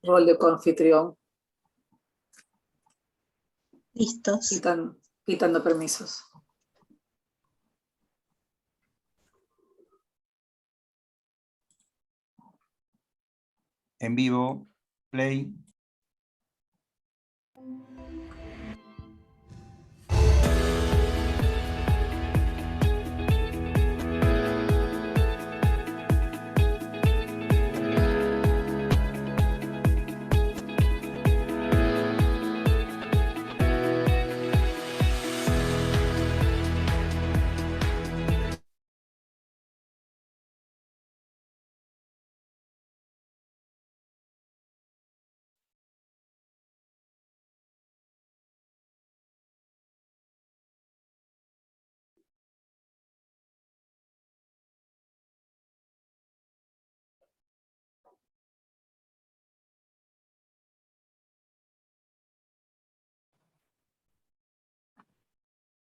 rol de coanfitrión. Listos. Quitando permisos. En vivo, play.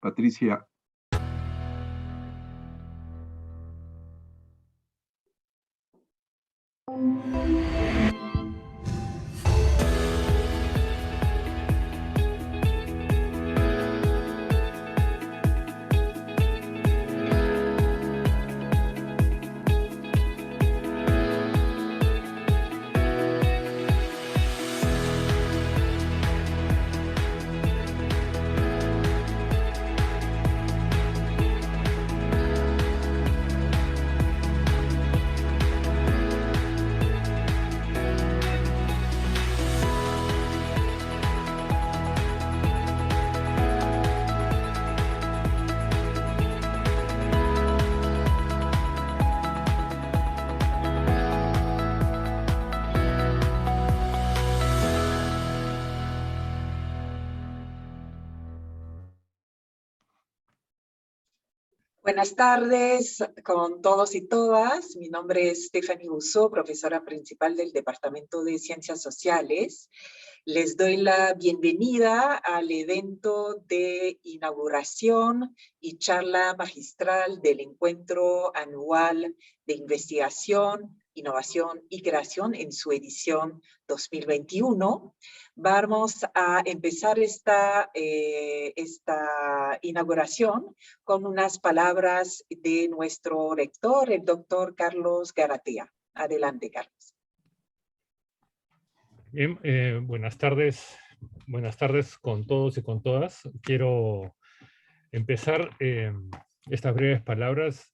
Patricia. Buenas tardes con todos y todas. Mi nombre es Stephanie Busso, profesora principal del Departamento de Ciencias Sociales. Les doy la bienvenida al evento de inauguración y charla magistral del Encuentro Anual de Investigación, Innovación y Creación en su edición 2021. Vamos a empezar esta inauguración con unas palabras de nuestro rector, el doctor Carlos Garatea. Adelante, Carlos. Bien, buenas tardes con todos y con todas. Quiero empezar estas breves palabras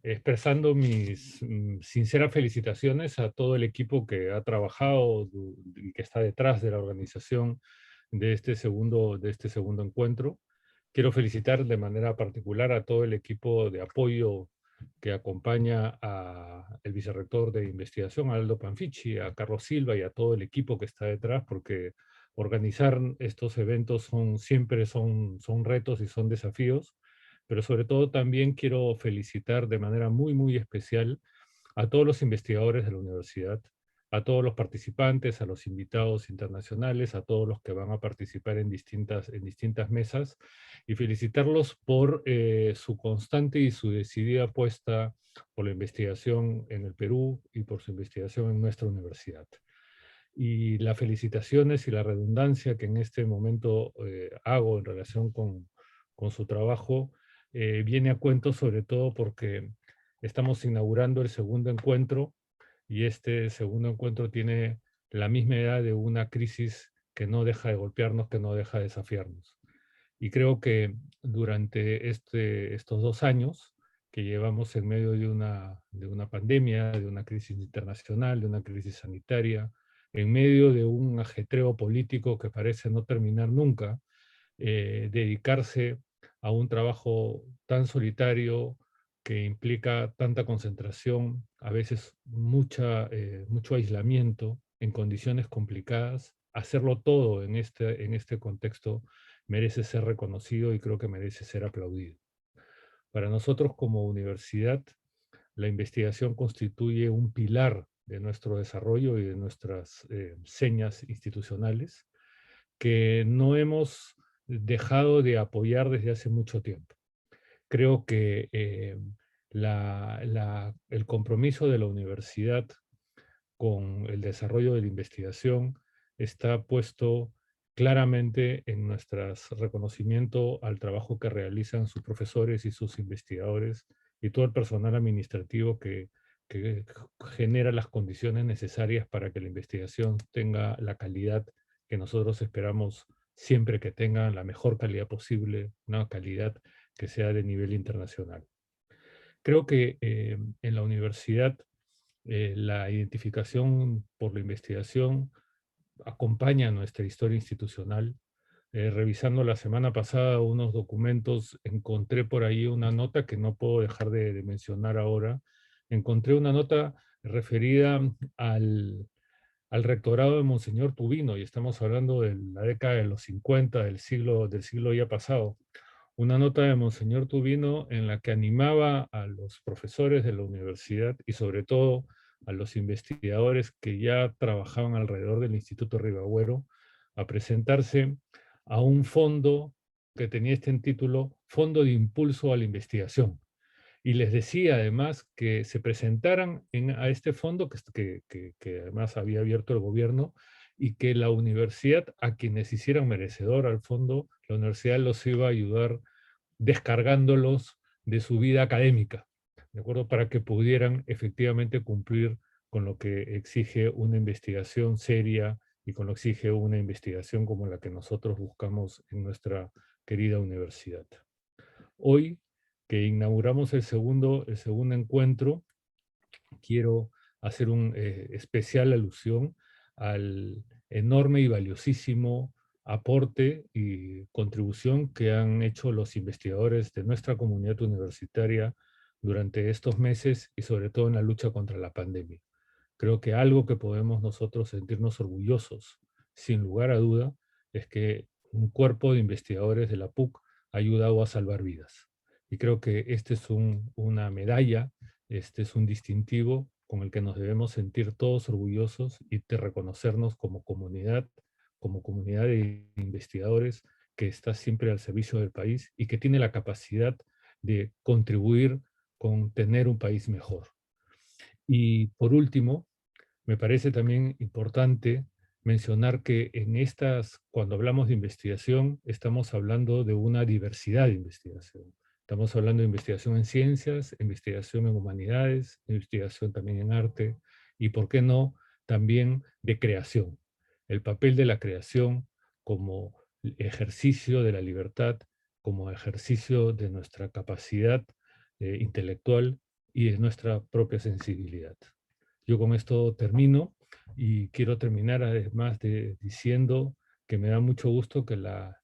expresando mis sinceras felicitaciones a todo el equipo que ha trabajado y que está detrás de la organización de este segundo encuentro. Quiero felicitar de manera particular a todo el equipo de apoyo que acompaña al vicerrector de investigación, Aldo Panfichi, a Carlos Silva y a todo el equipo que está detrás, porque organizar estos eventos siempre son retos y son desafíos, pero sobre todo también quiero felicitar de manera muy, muy especial a todos los investigadores de la universidad, a todos los participantes, a los invitados internacionales, a todos los que van a participar en distintas mesas, y felicitarlos por su constante y su decidida apuesta por la investigación en el Perú y por su investigación en nuestra universidad. Y las felicitaciones y la redundancia que en este momento hago en relación con su trabajo viene a cuento sobre todo porque estamos inaugurando el segundo encuentro, y este segundo encuentro tiene la misma edad de una crisis que no deja de golpearnos, que no deja de desafiarnos. Y creo que durante estos 2 años que llevamos en medio de una pandemia, de una crisis internacional, de una crisis sanitaria, en medio de un ajetreo político que parece no terminar nunca, dedicarse a un trabajo tan solitario que implica tanta concentración, a veces mucho aislamiento en condiciones complicadas, hacerlo todo en este contexto merece ser reconocido y creo que merece ser aplaudido. Para nosotros como universidad, la investigación constituye un pilar de nuestro desarrollo y de nuestras señas institucionales que no hemos dejado de apoyar desde hace mucho tiempo. Creo que el compromiso de la universidad con el desarrollo de la investigación está puesto claramente en nuestro reconocimiento al trabajo que realizan sus profesores y sus investigadores y todo el personal administrativo que genera las condiciones necesarias para que la investigación tenga la calidad que nosotros esperamos siempre que tenga la mejor calidad posible, una calidad que sea de nivel internacional. Creo que en la universidad la identificación por la investigación acompaña nuestra historia institucional. Revisando la semana pasada unos documentos, encontré por ahí una nota que no puedo dejar de mencionar ahora. Encontré una nota referida al rectorado de Monseñor Tubino, y estamos hablando de la década de los 50 del siglo ya pasado. Una nota de Monseñor Tubino en la que animaba a los profesores de la universidad y sobre todo a los investigadores que ya trabajaban alrededor del Instituto Ribagüero a presentarse a un fondo que tenía este título, Fondo de Impulso a la Investigación. Y les decía además que se presentaran a este fondo que además había abierto el gobierno, y que la universidad, a quienes hicieran merecedor al fondo, la universidad los iba a ayudar descargándolos de su vida académica, ¿de acuerdo? Para que pudieran efectivamente cumplir con lo que exige una investigación seria y con lo que exige una investigación como la que nosotros buscamos en nuestra querida universidad. Hoy, que inauguramos el segundo encuentro, quiero hacer una especial alusión al enorme y valiosísimo aporte y contribución que han hecho los investigadores de nuestra comunidad universitaria durante estos meses y sobre todo en la lucha contra la pandemia. Creo que algo que podemos nosotros sentirnos orgullosos, sin lugar a duda, es que un cuerpo de investigadores de la PUC ha ayudado a salvar vidas. Y creo que este es una medalla, este es un distintivo con el que nos debemos sentir todos orgullosos y de reconocernos como comunidad de investigadores que está siempre al servicio del país y que tiene la capacidad de contribuir con tener un país mejor. Y por último, me parece también importante mencionar que cuando hablamos de investigación, estamos hablando de una diversidad de investigación. Estamos hablando de investigación en ciencias, investigación en humanidades, investigación también en arte, y por qué no, también de creación. El papel de la creación como ejercicio de la libertad, como ejercicio de nuestra capacidad intelectual y de nuestra propia sensibilidad. Yo con esto termino y quiero terminar además diciendo que me da mucho gusto que la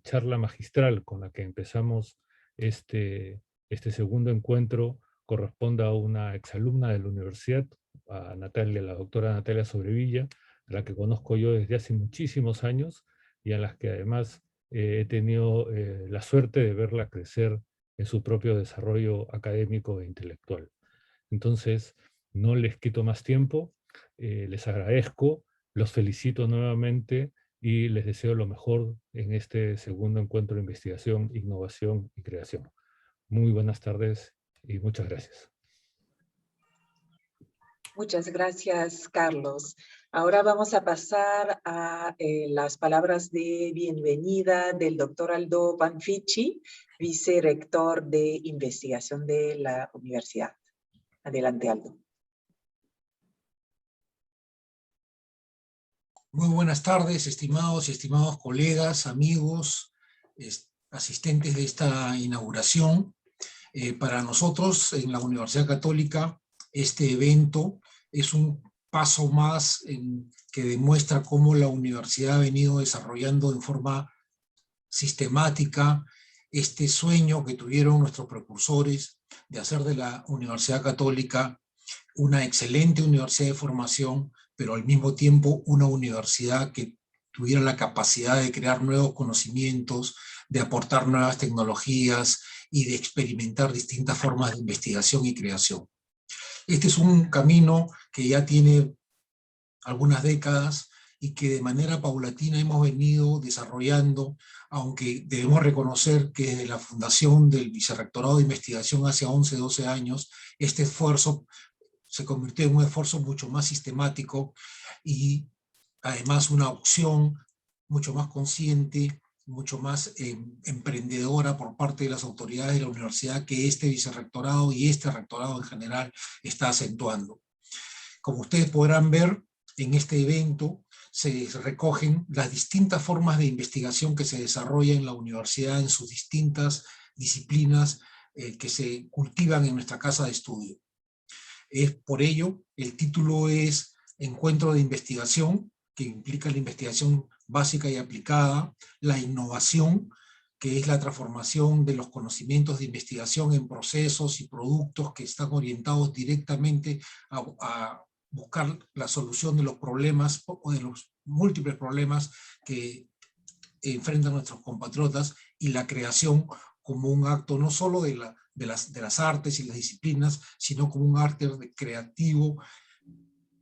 charla magistral con la que empezamos este segundo encuentro corresponda a una exalumna de la universidad, a Natalia, la doctora Natalia Sobrevilla, a la que conozco yo desde hace muchísimos años y a las que además he tenido la suerte de verla crecer en su propio desarrollo académico e intelectual. Entonces, no les quito más tiempo, les agradezco, los felicito nuevamente y les deseo lo mejor en este segundo encuentro de investigación, innovación y creación. Muy buenas tardes y muchas gracias. Muchas gracias, Carlos. Ahora vamos a pasar a las palabras de bienvenida del doctor Aldo Banfichi, vicerrector de investigación de la universidad. Adelante, Aldo. Muy buenas tardes, estimados y estimados colegas, amigos, asistentes de esta inauguración. Para nosotros en la Universidad Católica, este evento es un paso más que demuestra cómo la universidad ha venido desarrollando en forma sistemática este sueño que tuvieron nuestros precursores de hacer de la Universidad Católica una excelente universidad de formación, pero al mismo tiempo una universidad que tuviera la capacidad de crear nuevos conocimientos, de aportar nuevas tecnologías y de experimentar distintas formas de investigación y creación. Este es un camino que ya tiene algunas décadas y que de manera paulatina hemos venido desarrollando, aunque debemos reconocer que desde la fundación del Vicerrectorado de Investigación hace 11, 12 años, este esfuerzo se convirtió en un esfuerzo mucho más sistemático y además una opción mucho más consciente, mucho más emprendedora por parte de las autoridades de la universidad que este vicerrectorado y este rectorado en general está acentuando. Como ustedes podrán ver, en este evento se recogen las distintas formas de investigación que se desarrollan en la universidad en sus distintas disciplinas que se cultivan en nuestra casa de estudio. Es por ello, el título es Encuentro de Investigación, que implica la investigación básica y aplicada, la innovación, que es la transformación de los conocimientos de investigación en procesos y productos que están orientados directamente a buscar la solución de los problemas o de los múltiples problemas que enfrentan nuestros compatriotas, y la creación como un acto no solo de las artes y las disciplinas, sino como un arte creativo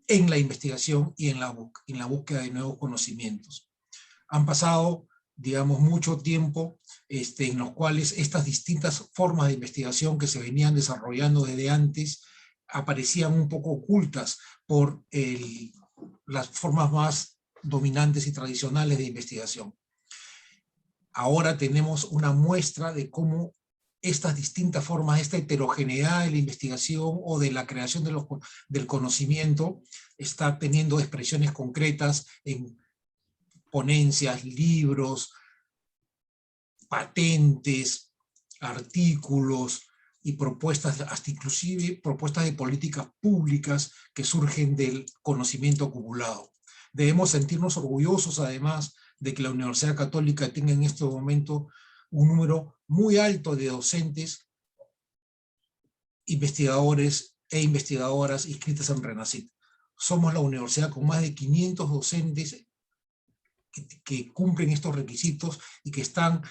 en la investigación y en la búsqueda de nuevos conocimientos. Han pasado, digamos, mucho tiempo en los cuales estas distintas formas de investigación que se venían desarrollando desde antes aparecían un poco ocultas por las formas más dominantes y tradicionales de investigación. Ahora tenemos una muestra de cómo estas distintas formas, esta heterogeneidad de la investigación o de la creación del conocimiento está teniendo expresiones concretas en ponencias, libros, patentes, artículos y propuestas, hasta inclusive propuestas de políticas públicas que surgen del conocimiento acumulado. Debemos sentirnos orgullosos, además, de que la Universidad Católica tenga en este momento un número muy alto de docentes, investigadores e investigadoras inscritas en RENACYT. Somos la universidad con más de 500 docentes que cumplen estos requisitos y que están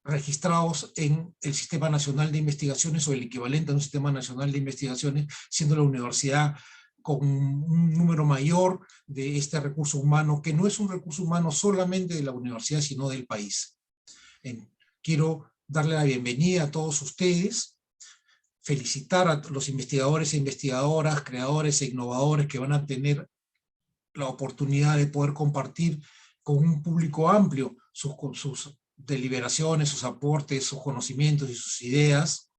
registrados en el Sistema Nacional de Investigaciones o el equivalente a un Sistema Nacional de Investigaciones, siendo la universidad con un número mayor de este recurso humano, que no es un recurso humano solamente de la universidad, sino del país. Quiero darle la bienvenida a todos ustedes, felicitar a los investigadores e investigadoras, creadores e innovadores que van a tener la oportunidad de poder compartir con un público amplio sus deliberaciones, sus aportes, sus conocimientos y sus ideas,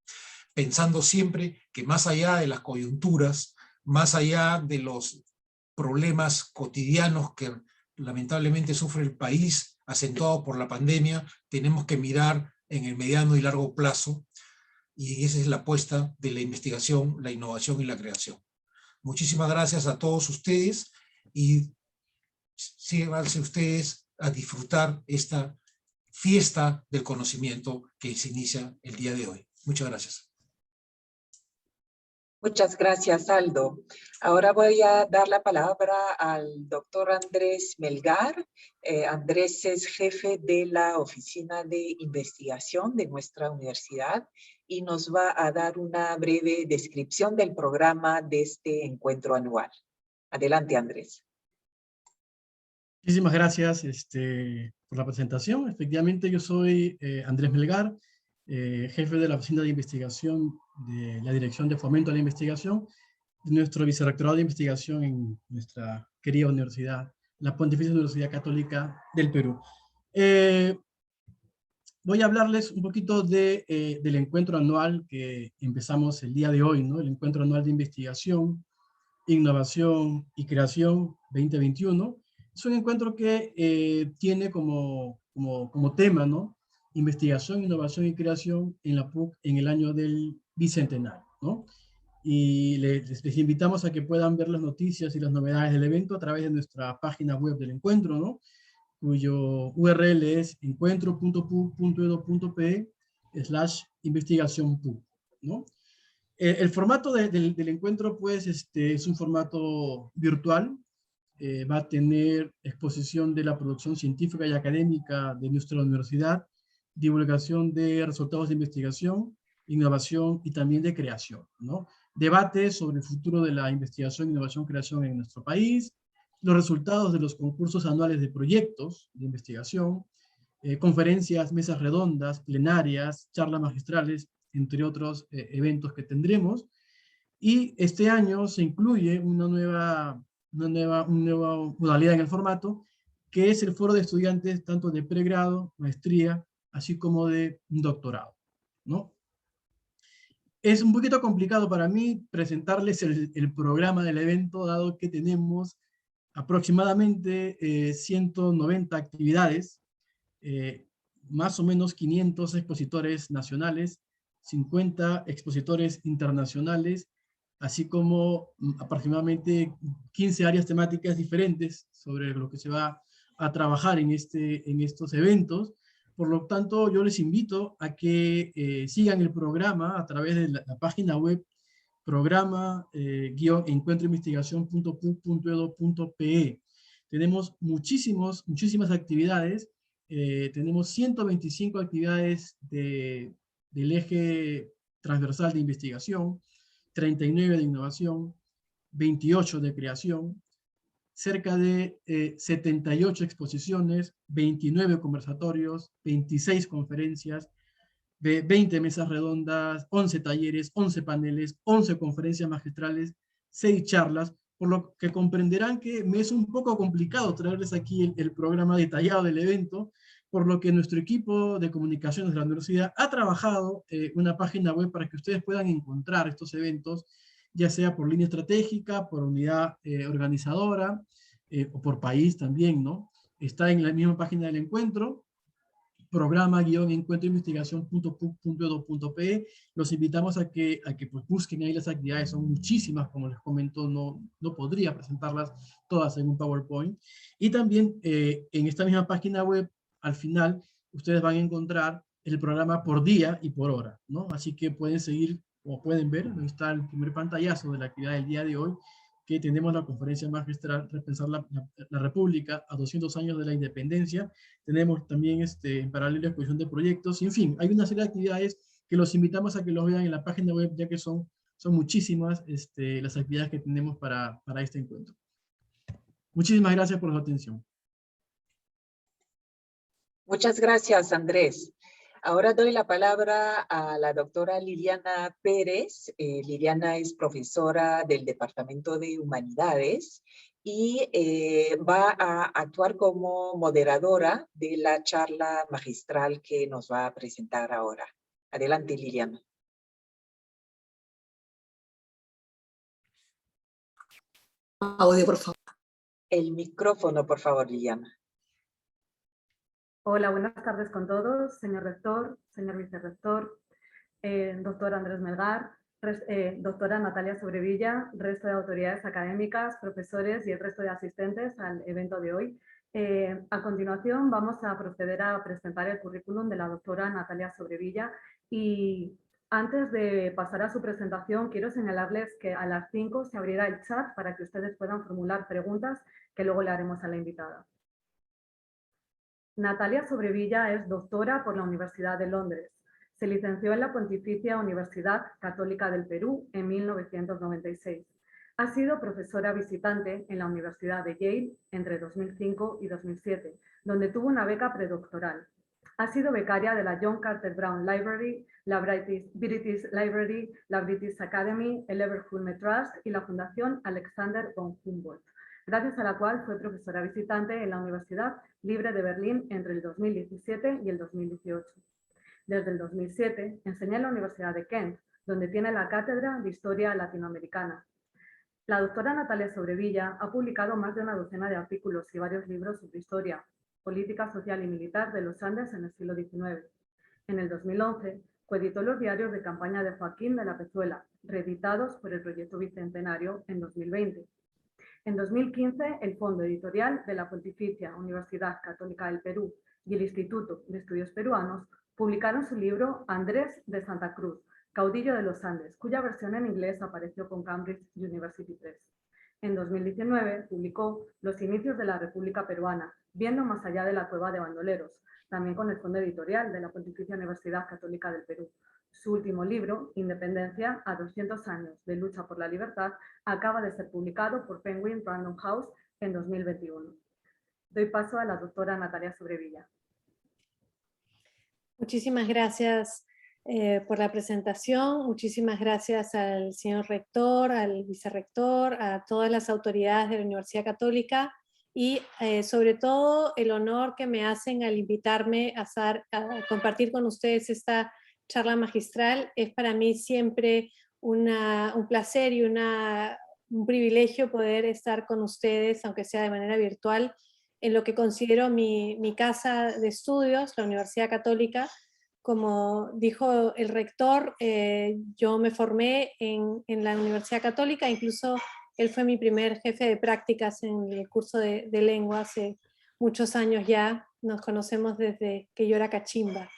pensando siempre que más allá de las coyunturas, más allá de los problemas cotidianos que lamentablemente sufre el país, acentuado por la pandemia, tenemos que mirar en el mediano y largo plazo, y esa es la apuesta de la investigación, la innovación y la creación. Muchísimas gracias a todos ustedes, y síganse ustedes a disfrutar esta fiesta del conocimiento que se inicia el día de hoy. Muchas gracias. Muchas gracias, Aldo. Ahora voy a dar la palabra al doctor Andrés Melgar. Andrés es jefe de la Oficina de Investigación de nuestra universidad y nos va a dar una breve descripción del programa de este encuentro anual. Adelante, Andrés. Muchísimas gracias por la presentación. Efectivamente, yo soy Andrés Melgar, jefe de la Oficina de Investigación de la Dirección de Fomento a la Investigación, de nuestro Vicerrectorado de Investigación en nuestra querida universidad, la Pontificia Universidad Católica del Perú. Voy a hablarles un poquito del encuentro anual que empezamos el día de hoy, ¿no? El Encuentro Anual de Investigación, Innovación y Creación 2021. Es un encuentro que tiene como tema, ¿no? Investigación, innovación y creación en la PUC en el año del bicentenario, ¿no? Y les invitamos a que puedan ver las noticias y las novedades del evento a través de nuestra página web del encuentro, ¿no? Cuyo URL es encuentro.pu.edu.pe/investigación-PUC, ¿no? El formato del encuentro, pues, es un formato virtual. Va a tener exposición de la producción científica y académica de nuestra universidad, divulgación de resultados de investigación, innovación y también de creación, ¿no? Debates sobre el futuro de la investigación, innovación, creación en nuestro país, los resultados de los concursos anuales de proyectos de investigación, conferencias, mesas redondas, plenarias, charlas magistrales, entre otros eventos que tendremos. Y este año se incluye una nueva modalidad en el formato, que es el foro de estudiantes tanto de pregrado, maestría, así como de doctorado, ¿no? Es un poquito complicado para mí presentarles el programa del evento, dado que tenemos aproximadamente 190 actividades, más o menos 500 expositores nacionales, 50 expositores internacionales, así como aproximadamente 15 áreas temáticas diferentes sobre lo que se va a trabajar en estos eventos. Por lo tanto, yo les invito a que sigan el programa a través de la página web programa-encuentroinvestigación.pu.edu.pe. Tenemos muchísimas actividades. Tenemos 125 actividades del eje transversal de investigación, 39 de innovación, 28 de creación, cerca de 78 exposiciones, 29 conversatorios, 26 conferencias, 20 mesas redondas, 11 talleres, 11 paneles, 11 conferencias magistrales, 6 charlas, por lo que comprenderán que me es un poco complicado traerles aquí el programa detallado del evento, por lo que nuestro equipo de comunicaciones de la universidad ha trabajado una página web para que ustedes puedan encontrar estos eventos, ya sea por línea estratégica, por unidad organizadora, o por país también, ¿no? Está en la misma página del encuentro, programa-encuentroinvestigación.pu.edu.pe. Los invitamos a que pues busquen ahí las actividades, son muchísimas, como les comento, no podría presentarlas todas en un PowerPoint. Y también en esta misma página web, al final, ustedes van a encontrar el programa por día y por hora, ¿no? Así que pueden seguir, o pueden ver, ahí está el primer pantallazo de la actividad del día de hoy, que tenemos la conferencia magistral Repensar la República a 200 años de la independencia. Tenemos también en paralelo exposición de proyectos, y en fin, hay una serie de actividades que los invitamos a que los vean en la página web, ya que son muchísimas las actividades que tenemos para este encuentro. Muchísimas gracias por su atención. Muchas gracias, Andrés. Ahora doy la palabra a la doctora Liliana Pérez. Liliana es profesora del Departamento de Humanidades y va a actuar como moderadora de la charla magistral que nos va a presentar ahora. Adelante, Liliana. Audio, por favor. El micrófono, por favor, Liliana. Hola, buenas tardes con todos, señor rector, señor vicerrector, doctor Andrés Melgar, doctora Natalia Sobrevilla, resto de autoridades académicas, profesores y el resto de asistentes al evento de hoy. A continuación vamos a proceder a presentar el currículum de la doctora Natalia Sobrevilla, y antes de pasar a su presentación quiero señalarles que a las 5 se abrirá el chat para que ustedes puedan formular preguntas que luego le haremos a la invitada. Natalia Sobrevilla es doctora por la Universidad de Londres. Se licenció en la Pontificia Universidad Católica del Perú en 1996. Ha sido profesora visitante en la Universidad de Yale entre 2005 y 2007, donde tuvo una beca predoctoral. Ha sido becaria de la John Carter Brown Library, la British Library, la British Academy, el Everhulme Trust y la Fundación Alexander von Humboldt, gracias a la cual fue profesora visitante en la Universidad Libre de Berlín entre el 2017 y el 2018. Desde el 2007 enseña en la Universidad de Kent, donde tiene la cátedra de Historia Latinoamericana. La doctora Natalia Sobrevilla ha publicado más de una docena de artículos y varios libros sobre historia, política social y militar de los Andes en el siglo XIX. En el 2011 coeditó los diarios de campaña de Joaquín de la Pezuela, reeditados por el Proyecto Bicentenario en 2020. En 2015, el Fondo Editorial de la Pontificia Universidad Católica del Perú y el Instituto de Estudios Peruanos publicaron su libro Andrés de Santa Cruz, caudillo de los Andes, cuya versión en inglés apareció con Cambridge University Press. En 2019 publicó Los inicios de la República Peruana, viendo más allá de la cueva de bandoleros, también con el Fondo Editorial de la Pontificia Universidad Católica del Perú. Su último libro, Independencia a 200 años de lucha por la libertad, acaba de ser publicado por Penguin Random House en 2021. Doy paso a la doctora Natalia Sobrevilla. Muchísimas gracias, por la presentación. Muchísimas gracias al señor rector, al vicerrector, a todas las autoridades de la Universidad Católica y sobre todo el honor que me hacen al invitarme a compartir con ustedes esta charla magistral. Es para mí siempre un placer y un privilegio poder estar con ustedes, aunque sea de manera virtual, en lo que considero mi casa de estudios, la Universidad Católica. Como dijo el rector, yo me formé en la Universidad Católica, incluso él fue mi primer jefe de prácticas en el curso de lengua hace muchos años ya, nos conocemos desde que yo era cachimba.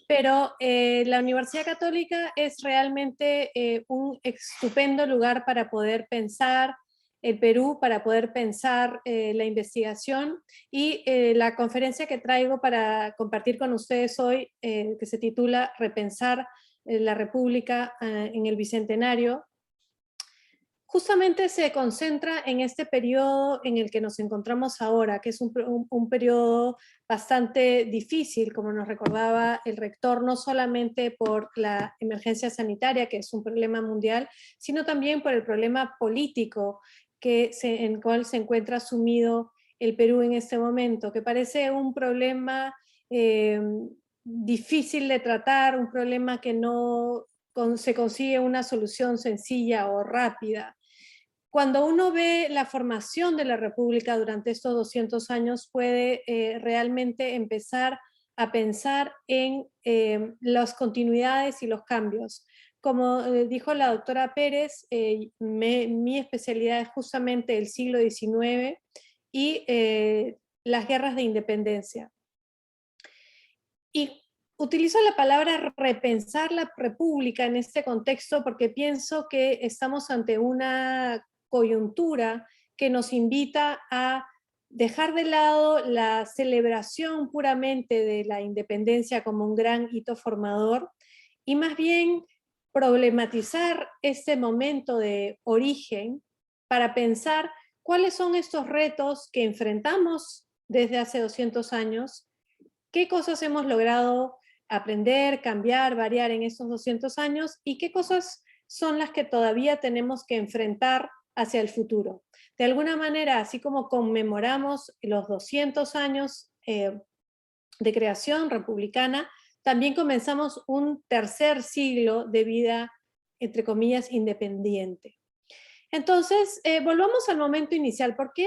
Pero la Universidad Católica es realmente un estupendo lugar para poder pensar el Perú, para poder pensar la investigación, y la conferencia que traigo para compartir con ustedes hoy, que se titula Repensar la República en el Bicentenario, justamente se concentra en este periodo en el que nos encontramos ahora, que es un periodo bastante difícil, como nos recordaba el rector, no solamente por la emergencia sanitaria, que es un problema mundial, sino también por el problema político en el cual se encuentra sumido el Perú en este momento, que parece un problema difícil de tratar, un problema que no se consigue una solución sencilla o rápida. Cuando uno ve la formación de la República durante estos 200 años, puede realmente empezar a pensar en las continuidades y los cambios. Como dijo la doctora Pérez, mi especialidad es justamente el siglo XIX y las guerras de independencia. Y utilizo la palabra repensar la República en este contexto porque pienso que estamos ante una coyuntura que nos invita a dejar de lado la celebración puramente de la independencia como un gran hito formador y más bien problematizar este momento de origen para pensar cuáles son estos retos que enfrentamos desde hace 200 años, qué cosas hemos logrado aprender, cambiar, variar en estos 200 años y qué cosas son las que todavía tenemos que enfrentar hacia el futuro. De alguna manera, así como conmemoramos los 200 años de creación republicana, también comenzamos un tercer siglo de vida, entre comillas, independiente. Entonces, volvamos al momento inicial. ¿Por qué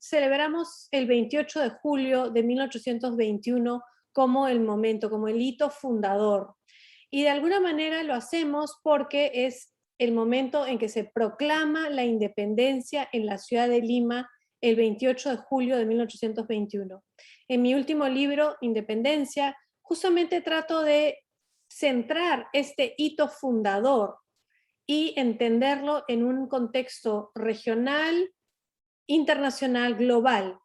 celebramos el 28 de julio de 1821 como el momento, como el hito fundador? Y de alguna manera lo hacemos porque es el momento en que se proclama la independencia en la ciudad de Lima el 28 de julio de 1821. En mi último libro, Independencia, justamente trato de centrar este hito fundador y entenderlo en un contexto regional, internacional, global.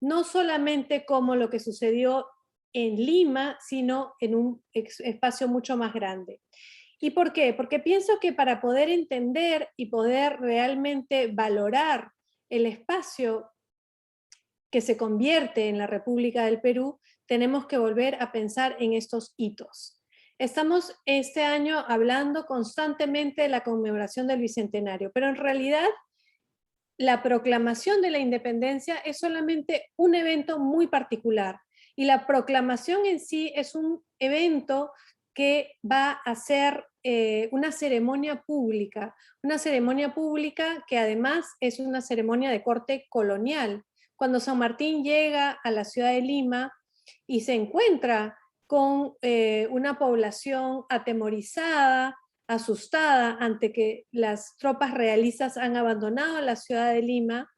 No solamente como lo que sucedió en Lima, sino en un espacio mucho más grande. ¿Y por qué? Porque pienso que para poder entender y poder realmente valorar el espacio que se convierte en la República del Perú, tenemos que volver a pensar en estos hitos. Estamos este año hablando constantemente de la conmemoración del Bicentenario, pero en realidad la proclamación de la independencia es solamente un evento muy particular y la proclamación en sí es un evento que va a ser una ceremonia pública que además es una ceremonia de corte colonial. Cuando San Martín llega a la ciudad de Lima y se encuentra con una población atemorizada, asustada ante que las tropas realistas han abandonado la ciudad de Lima,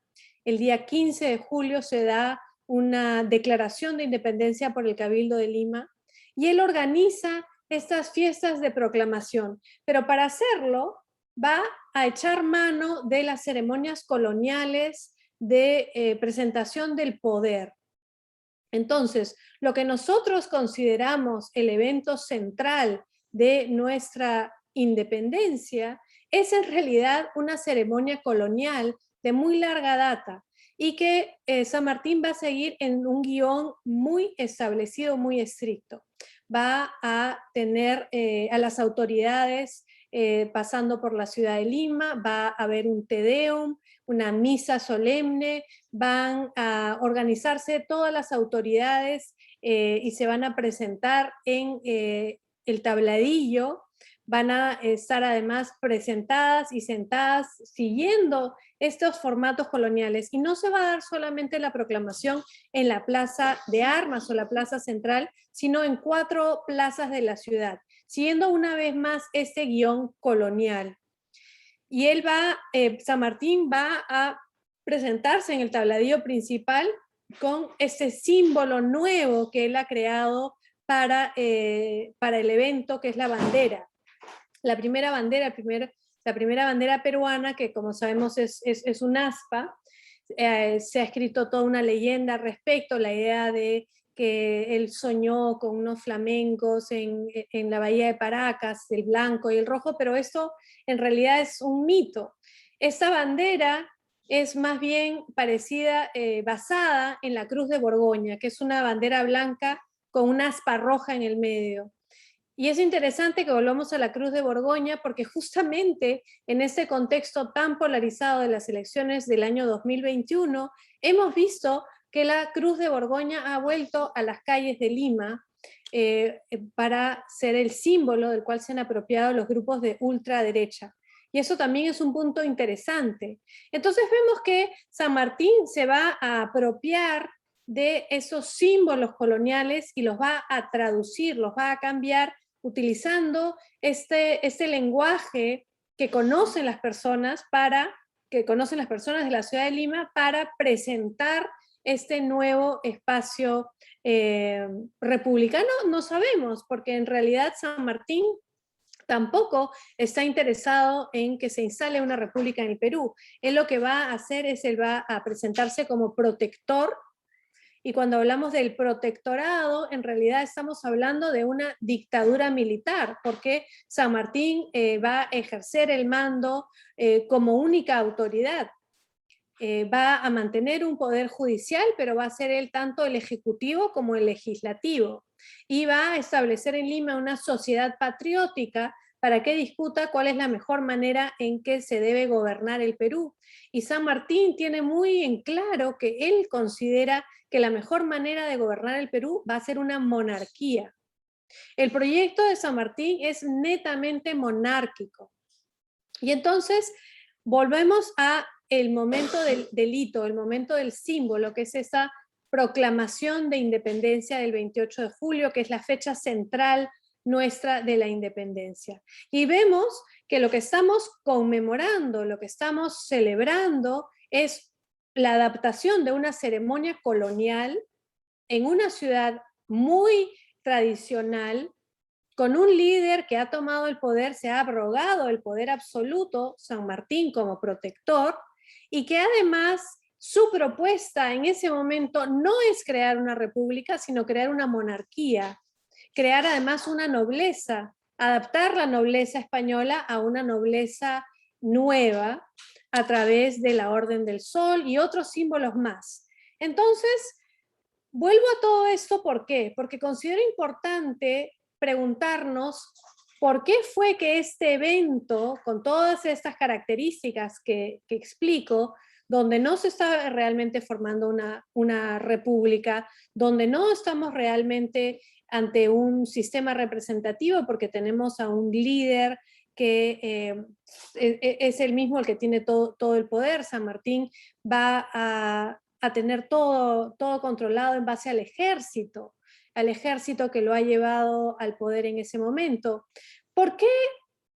el día 15 de julio se da una declaración de independencia por el Cabildo de Lima y él organiza estas fiestas de proclamación, pero para hacerlo va a echar mano de las ceremonias coloniales de presentación del poder. Entonces, lo que nosotros consideramos el evento central de nuestra independencia es en realidad una ceremonia colonial de muy larga data y que San Martín va a seguir en un guión muy establecido, muy estricto. va a tener a las autoridades pasando por la ciudad de Lima, va a haber un Te Deum, una misa solemne, van a organizarse todas las autoridades y se van a presentar en el tabladillo, van a estar además presentadas y sentadas siguiendo estos formatos coloniales. Y no se va a dar solamente la proclamación en la Plaza de Armas o la Plaza Central, sino en 4 plazas de la ciudad, siguiendo una vez más este guión colonial. Y él San Martín va a presentarse en el tabladillo principal con este símbolo nuevo que él ha creado para el evento, que es la bandera. La primera bandera peruana, que como sabemos es un aspa. Se ha escrito toda una leyenda al respecto, la idea de que él soñó con unos flamencos en la bahía de Paracas, el blanco y el rojo, pero esto en realidad es un mito. Esta bandera es más bien parecida, basada en la Cruz de Borgoña, que es una bandera blanca con una aspa roja en el medio. Y es interesante que volvamos a la Cruz de Borgoña porque justamente en este contexto tan polarizado de las elecciones del año 2021, hemos visto que la Cruz de Borgoña ha vuelto a las calles de Lima para ser el símbolo del cual se han apropiado los grupos de ultraderecha. Y eso también es un punto interesante. Entonces vemos que San Martín se va a apropiar de esos símbolos coloniales y los va a traducir, los va a cambiar utilizando este lenguaje que conocen las personas de la ciudad de Lima para presentar este nuevo espacio republicano. No sabemos, porque en realidad San Martín tampoco está interesado en que se instale una república en el Perú. Él lo que va a hacer es, él va a presentarse como protector. Y cuando hablamos del protectorado, en realidad estamos hablando de una dictadura militar, porque San Martín va a ejercer el mando como única autoridad. Va a mantener un poder judicial, pero va a ser él tanto el ejecutivo como el legislativo. Y va a establecer en Lima una sociedad patriótica para que discuta cuál es la mejor manera en que se debe gobernar el Perú. Y San Martín tiene muy en claro que él considera que la mejor manera de gobernar el Perú va a ser una monarquía. El proyecto de San Martín es netamente monárquico. Y entonces volvemos a el momento del hito, el momento del símbolo, que es esa proclamación de independencia del 28 de julio, que es la fecha central nuestra de la independencia. Y vemos que lo que estamos conmemorando, lo que estamos celebrando es la adaptación de una ceremonia colonial en una ciudad muy tradicional, con un líder que ha tomado el poder, se ha abrogado el poder absoluto, San Martín como protector, y que además su propuesta en ese momento no es crear una república, sino crear una monarquía, crear además una nobleza, adaptar la nobleza española a una nobleza nueva a través de la Orden del Sol y otros símbolos más. Entonces, vuelvo a todo esto, ¿por qué? Porque considero importante preguntarnos por qué fue que este evento, con todas estas características que explico, donde no se está realmente formando una república, donde no estamos realmente ante un sistema representativo porque tenemos a un líder que es el mismo el que tiene todo el poder. San Martín va a tener todo controlado en base al ejército que lo ha llevado al poder en ese momento. ¿Por qué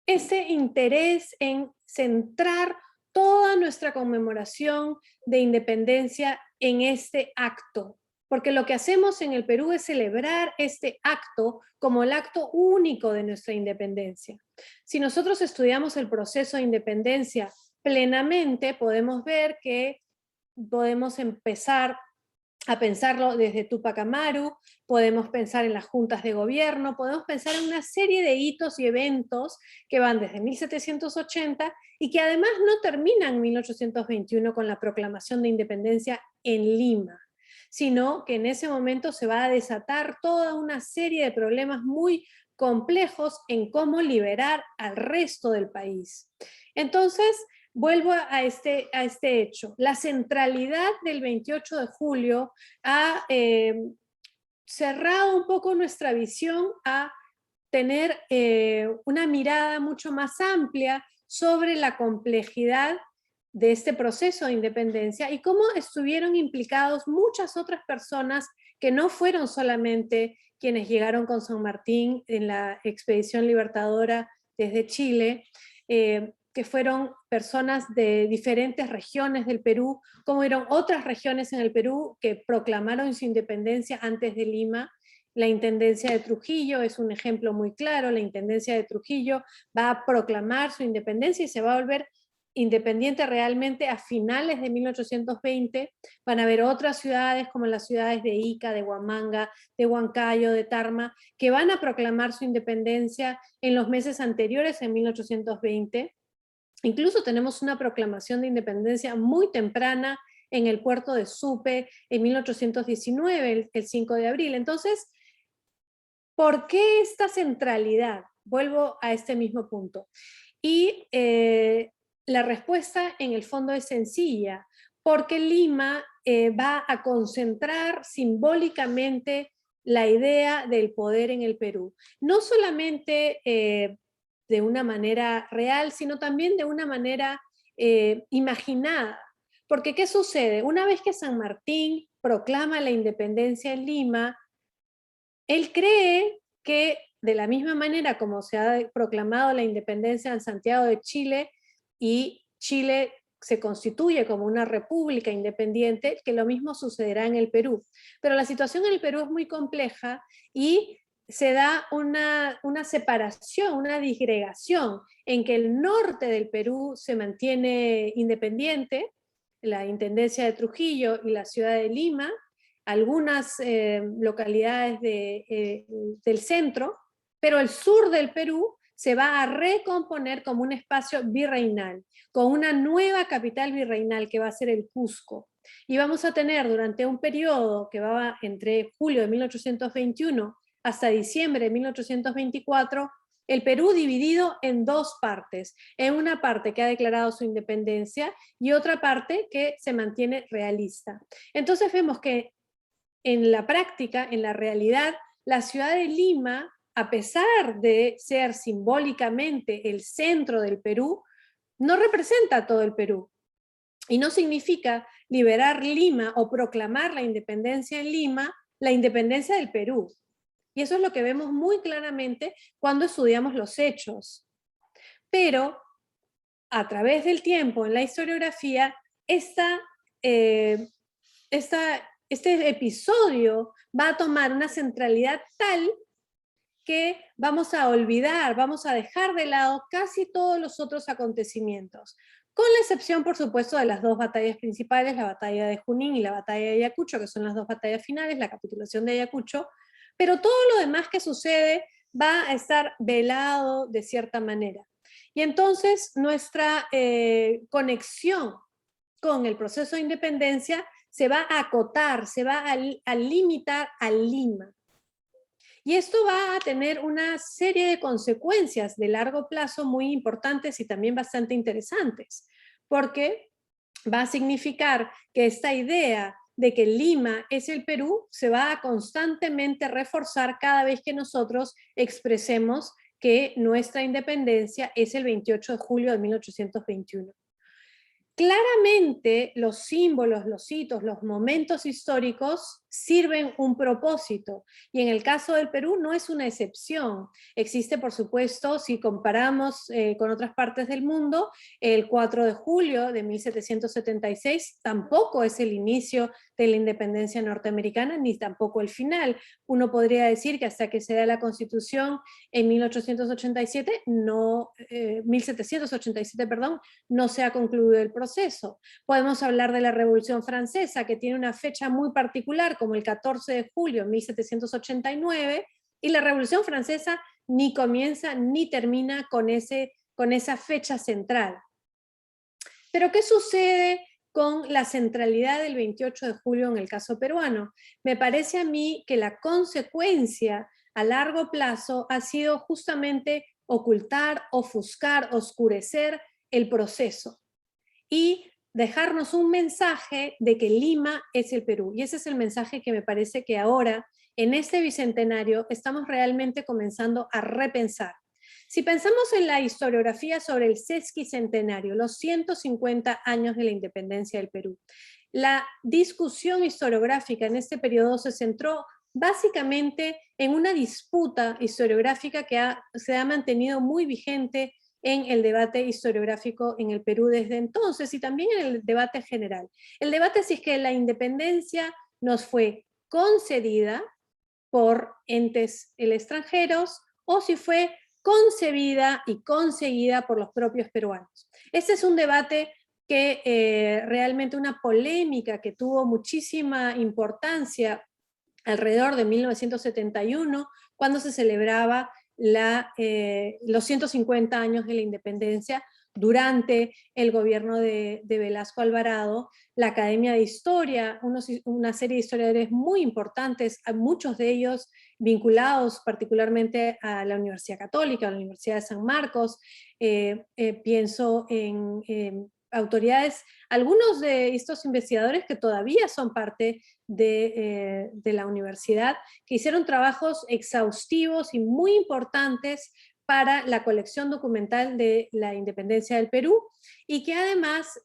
ese interés en centrar toda nuestra conmemoración de independencia en este acto? Porque lo que hacemos en el Perú es celebrar este acto como el acto único de nuestra independencia. Si nosotros estudiamos el proceso de independencia plenamente, podemos ver que podemos empezar a pensarlo desde Túpac Amaru, podemos pensar en las juntas de gobierno, podemos pensar en una serie de hitos y eventos que van desde 1780 y que además no terminan en 1821 con la proclamación de independencia en Lima, sino que en ese momento se va a desatar toda una serie de problemas muy complejos en cómo liberar al resto del país. Entonces, vuelvo a este hecho. La centralidad del 28 de julio ha cerrado un poco nuestra visión a tener una mirada mucho más amplia sobre la complejidad de este proceso de independencia y cómo estuvieron implicados muchas otras personas que no fueron solamente quienes llegaron con San Martín en la expedición libertadora desde Chile, que fueron personas de diferentes regiones del Perú, como eran otras regiones en el Perú que proclamaron su independencia antes de Lima. La Intendencia de Trujillo es un ejemplo muy claro. La Intendencia de Trujillo va a proclamar su independencia y se va a volver independiente realmente a finales de 1820. Van a haber otras ciudades como las ciudades de Ica, de Huamanga, de Huancayo, de Tarma, que van a proclamar su independencia en los meses anteriores, en 1820. Incluso tenemos una proclamación de independencia muy temprana en el puerto de Supe en 1819, el 5 de abril. Entonces, ¿por qué esta centralidad? Vuelvo a este mismo punto. Y la respuesta en el fondo es sencilla, porque Lima va a concentrar simbólicamente la idea del poder en el Perú. No solamente de una manera real, sino también de una manera imaginada. Porque ¿qué sucede? Una vez que San Martín proclama la independencia en Lima, él cree que de la misma manera como se ha proclamado la independencia en Santiago de Chile y Chile se constituye como una república independiente, que lo mismo sucederá en el Perú. Pero la situación en el Perú es muy compleja y se da una separación, una disgregación, en que el norte del Perú se mantiene independiente, la Intendencia de Trujillo y la ciudad de Lima, algunas localidades del centro, pero el sur del Perú se va a recomponer como un espacio virreinal, con una nueva capital virreinal que va a ser el Cusco. Y vamos a tener durante un periodo que va entre julio de 1821 hasta diciembre de 1824, el Perú dividido en dos partes, en una parte que ha declarado su independencia y otra parte que se mantiene realista. Entonces vemos que en la práctica, en la realidad, la ciudad de Lima, a pesar de ser simbólicamente el centro del Perú, no representa todo el Perú. Y no significa liberar Lima o proclamar la independencia en Lima, la independencia del Perú. Y eso es lo que vemos muy claramente cuando estudiamos los hechos. Pero, a través del tiempo, en la historiografía, este episodio va a tomar una centralidad tal que vamos a olvidar, vamos a dejar de lado casi todos los otros acontecimientos, con la excepción, por supuesto, de las dos batallas principales, la batalla de Junín y la batalla de Ayacucho, que son las dos batallas finales, la capitulación de Ayacucho, pero todo lo demás que sucede va a estar velado de cierta manera. Y entonces nuestra conexión con el proceso de independencia se va a acotar, se va a limitar a Lima. Y esto va a tener una serie de consecuencias de largo plazo muy importantes y también bastante interesantes, porque va a significar que esta idea de que Lima es el Perú se va a constantemente reforzar cada vez que nosotros expresemos que nuestra independencia es el 28 de julio de 1821. Claramente los símbolos, los hitos, los momentos históricos sirven un propósito y en el caso del Perú no es una excepción. Existe, por supuesto, si comparamos con otras partes del mundo, el 4 de julio de 1776 tampoco es el inicio de la independencia norteamericana ni tampoco el final. Uno podría decir que hasta que se da la Constitución en 1787, no se ha concluido el proceso. Podemos hablar de la Revolución Francesa, que tiene una fecha muy particular, como el 14 de julio de 1789, y la Revolución Francesa ni comienza ni termina con esa fecha central. Pero ¿qué sucede con la centralidad del 28 de julio en el caso peruano. Me parece a mí que la consecuencia a largo plazo ha sido justamente ocultar, ofuscar, oscurecer el proceso y dejarnos un mensaje de que Lima es el Perú. Y ese es el mensaje que me parece que ahora, en este bicentenario, estamos realmente comenzando a repensar. Si pensamos en la historiografía sobre el sesquicentenario, los 150 años de la independencia del Perú, la discusión historiográfica en este periodo se centró básicamente en una disputa historiográfica que se ha mantenido muy vigente en el debate historiográfico en el Perú desde entonces y también en el debate general. El debate si es que la independencia nos fue concedida por entes extranjeros o si fue concebida y conseguida por los propios peruanos. Este es un debate que realmente una polémica que tuvo muchísima importancia alrededor de 1971, cuando se celebraba los 150 años de la independencia durante el gobierno de Velasco Alvarado. La Academia de Historia, una serie de historiadores muy importantes, muchos de ellos vinculados particularmente a la Universidad Católica, a la Universidad de San Marcos, pienso en autoridades, algunos de estos investigadores que todavía son parte de la universidad, que hicieron trabajos exhaustivos y muy importantes para la colección documental de la independencia del Perú, y que además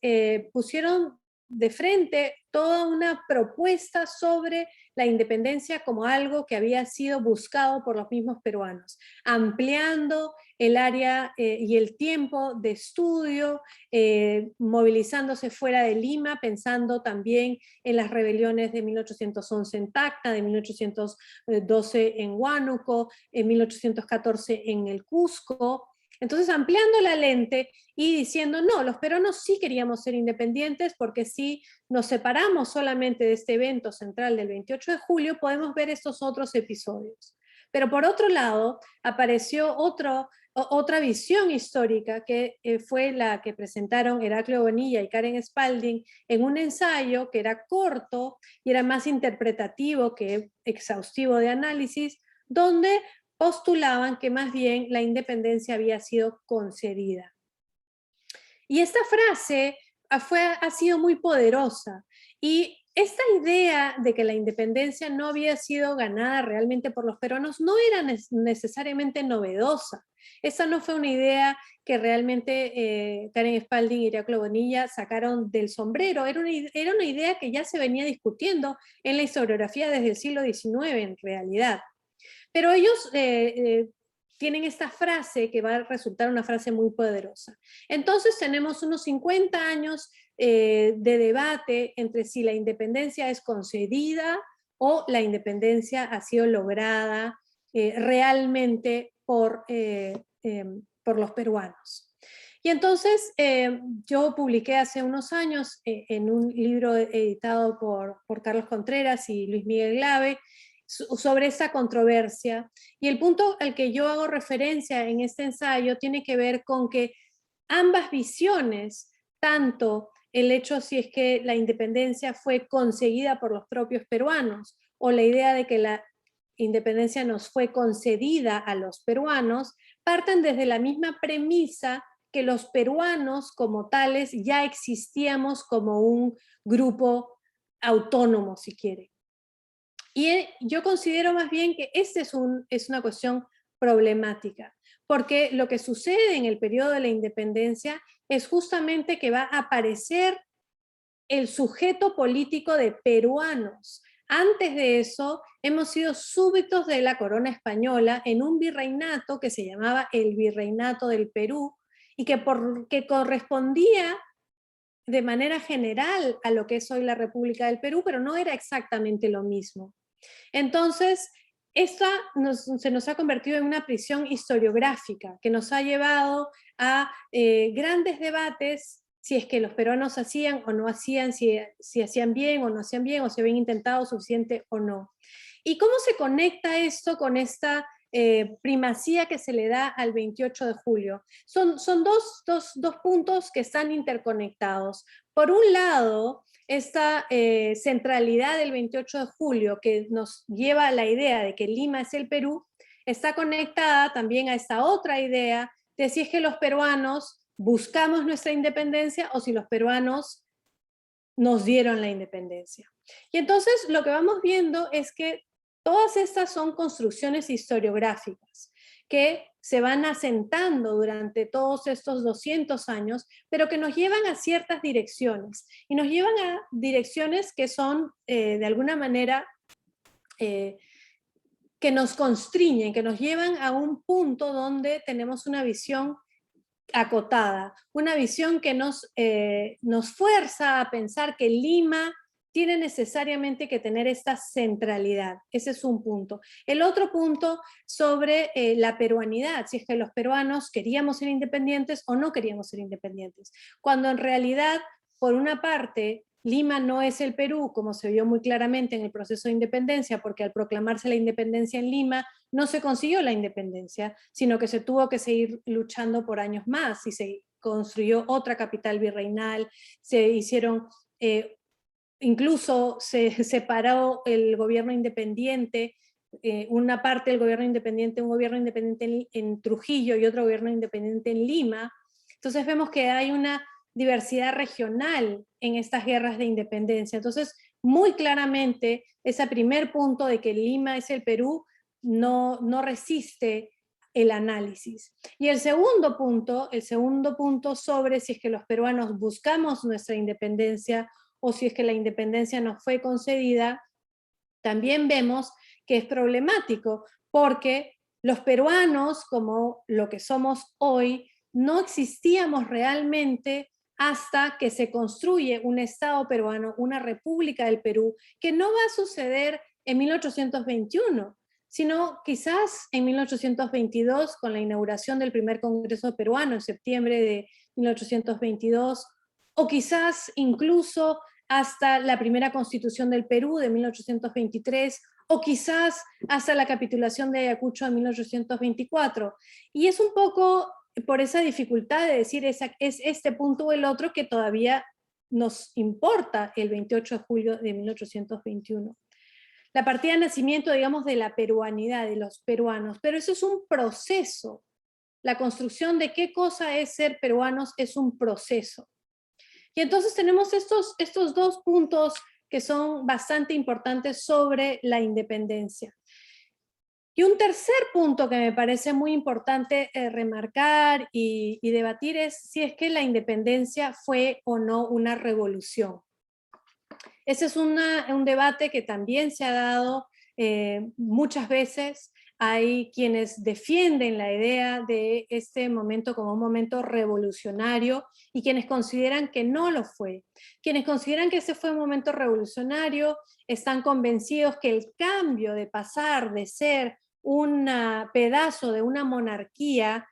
pusieron de frente toda una propuesta sobre la independencia como algo que había sido buscado por los mismos peruanos, ampliando el área y el tiempo de estudio, movilizándose fuera de Lima, pensando también en las rebeliones de 1811 en Tacna, de 1812 en Huánuco, en 1814 en el Cusco. Entonces, ampliando la lente y diciendo, no, los peruanos sí queríamos ser independientes porque si nos separamos solamente de este evento central del 28 de julio, podemos ver estos otros episodios. Pero por otro lado, apareció otra visión histórica que fue la que presentaron Heraclio Bonilla y Karen Spalding en un ensayo que era corto y era más interpretativo que exhaustivo de análisis, donde postulaban que más bien la independencia había sido concedida. Y esta frase ha sido muy poderosa, y esta idea de que la independencia no había sido ganada realmente por los peruanos no era necesariamente novedosa. Esa no fue una idea que realmente Karen Spalding y Heraclio Bonilla sacaron del sombrero, era una idea que ya se venía discutiendo en la historiografía desde el siglo XIX en realidad. Pero ellos tienen esta frase que va a resultar una frase muy poderosa. Entonces tenemos unos 50 años de debate entre si la independencia es concedida o la independencia ha sido lograda realmente por los peruanos. Y entonces yo publiqué hace unos años en un libro editado por Carlos Contreras y Luis Miguel Glave sobre esa controversia, y el punto al que yo hago referencia en este ensayo tiene que ver con que ambas visiones, tanto el hecho si es que la independencia fue conseguida por los propios peruanos o la idea de que la independencia nos fue concedida a los peruanos, parten desde la misma premisa que los peruanos como tales ya existíamos como un grupo autónomo, si quiere. Y yo considero más bien que esta es una cuestión problemática, porque lo que sucede en el periodo de la independencia es justamente que va a aparecer el sujeto político de peruanos. Antes de eso, hemos sido súbditos de la corona española en un virreinato que se llamaba el Virreinato del Perú, y que correspondía de manera general a lo que es hoy la República del Perú, pero no era exactamente lo mismo. Entonces, esta se nos ha convertido en una prisión historiográfica que nos ha llevado a grandes debates si es que los peruanos hacían o no hacían, si hacían bien o no hacían bien, o si habían intentado suficiente o no. ¿Y cómo se conecta esto con esta primacía que se le da al 28 de julio. Son dos puntos que están interconectados. Por un lado, esta centralidad del 28 de julio que nos lleva a la idea de que Lima es el Perú, está conectada también a esta otra idea de si es que los peruanos buscamos nuestra independencia o si los peruanos nos dieron la independencia. Y entonces lo que vamos viendo es que todas estas son construcciones historiográficas que se van asentando durante todos estos 200 años, pero que nos llevan a ciertas direcciones, y nos llevan a direcciones que son, de alguna manera, que nos constriñen, que nos llevan a un punto donde tenemos una visión acotada, una visión que nos fuerza a pensar que Lima tiene necesariamente que tener esta centralidad. Ese es un punto. El otro punto sobre la peruanidad, si es que los peruanos queríamos ser independientes o no queríamos ser independientes, cuando en realidad, por una parte, Lima no es el Perú, como se vio muy claramente en el proceso de independencia, porque al proclamarse la independencia en Lima, no se consiguió la independencia, sino que se tuvo que seguir luchando por años más, y se construyó otra capital virreinal, se hicieron, incluso se separó el gobierno independiente, una parte del gobierno independiente, un gobierno independiente en Trujillo y otro gobierno independiente en Lima. Entonces vemos que hay una diversidad regional en estas guerras de independencia. Entonces, muy claramente, ese primer punto de que Lima es el Perú no resiste el análisis. Y el segundo punto sobre si es que los peruanos buscamos nuestra independencia o si es que la independencia nos fue concedida, también vemos que es problemático, porque los peruanos, como lo que somos hoy, no existíamos realmente hasta que se construye un Estado peruano, una República del Perú, que no va a suceder en 1821, sino quizás en 1822, con la inauguración del primer Congreso peruano en septiembre de 1822, o quizás incluso hasta la primera Constitución del Perú de 1823, o quizás hasta la capitulación de Ayacucho en 1824. Y es un poco por esa dificultad de decir es este punto o el otro que todavía nos importa el 28 de julio de 1821. La partida de nacimiento, digamos, de la peruanidad, de los peruanos, pero eso es un proceso. La construcción de qué cosa es ser peruanos es un proceso. Y entonces tenemos estos dos puntos que son bastante importantes sobre la independencia. Y un tercer punto que me parece muy importante remarcar y debatir es si es que la independencia fue o no una revolución. Ese es un debate que también se ha dado muchas veces. Hay quienes defienden la idea de este momento como un momento revolucionario y quienes consideran que no lo fue. Quienes consideran que ese fue un momento revolucionario están convencidos que el cambio de pasar de ser un pedazo de una monarquía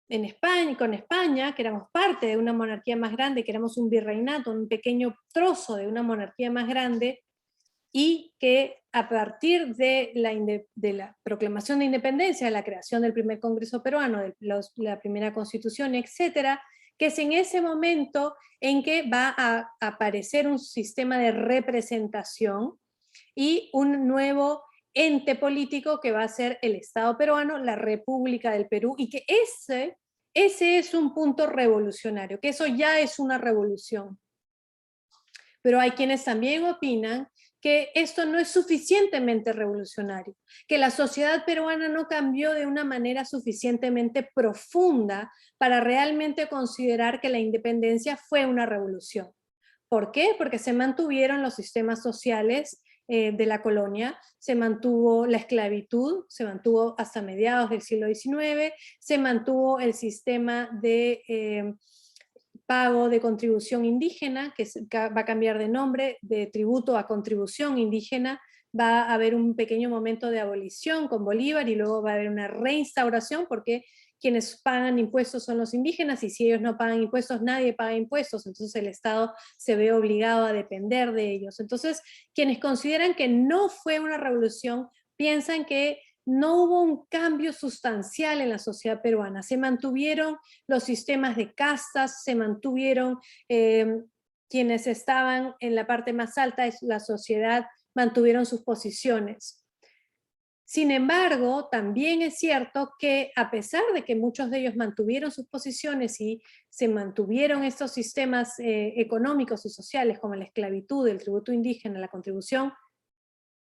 en España, con España, que éramos parte de una monarquía más grande, que éramos un virreinato, un pequeño trozo de una monarquía más grande, y que a partir de la proclamación de independencia, de la creación del primer Congreso peruano, de la primera Constitución, etcétera, que es en ese momento en que va a aparecer un sistema de representación y un nuevo ente político que va a ser el Estado peruano, la República del Perú, y que ese es un punto revolucionario, que eso ya es una revolución. Pero hay quienes también opinan que esto no es suficientemente revolucionario, que la sociedad peruana no cambió de una manera suficientemente profunda para realmente considerar que la independencia fue una revolución. ¿Por qué? Porque se mantuvieron los sistemas sociales de la colonia, se mantuvo la esclavitud, se mantuvo hasta mediados del siglo XIX, se mantuvo el sistema de pago de contribución indígena, que va a cambiar de nombre, de tributo a contribución indígena. Va a haber un pequeño momento de abolición con Bolívar y luego va a haber una reinstauración porque quienes pagan impuestos son los indígenas y si ellos no pagan impuestos, nadie paga impuestos, entonces el Estado se ve obligado a depender de ellos. Entonces, quienes consideran que no fue una revolución, piensan que no hubo un cambio sustancial en la sociedad peruana. Se mantuvieron los sistemas de castas, se mantuvieron quienes estaban en la parte más alta de la sociedad, mantuvieron sus posiciones. Sin embargo, también es cierto que a pesar de que muchos de ellos mantuvieron sus posiciones y se mantuvieron estos sistemas económicos y sociales como la esclavitud, el tributo indígena, la contribución,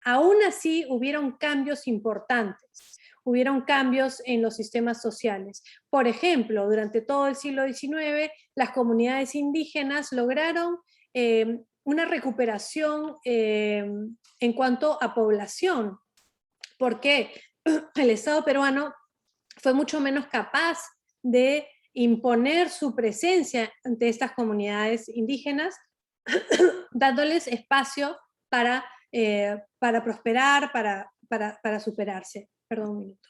aún así hubieron cambios importantes, hubieron cambios en los sistemas sociales. Por ejemplo, durante todo el siglo XIX, las comunidades indígenas lograron una recuperación en cuanto a población, porque el Estado peruano fue mucho menos capaz de imponer su presencia ante estas comunidades indígenas, dándoles espacio para prosperar, para superarse. Perdón un minuto.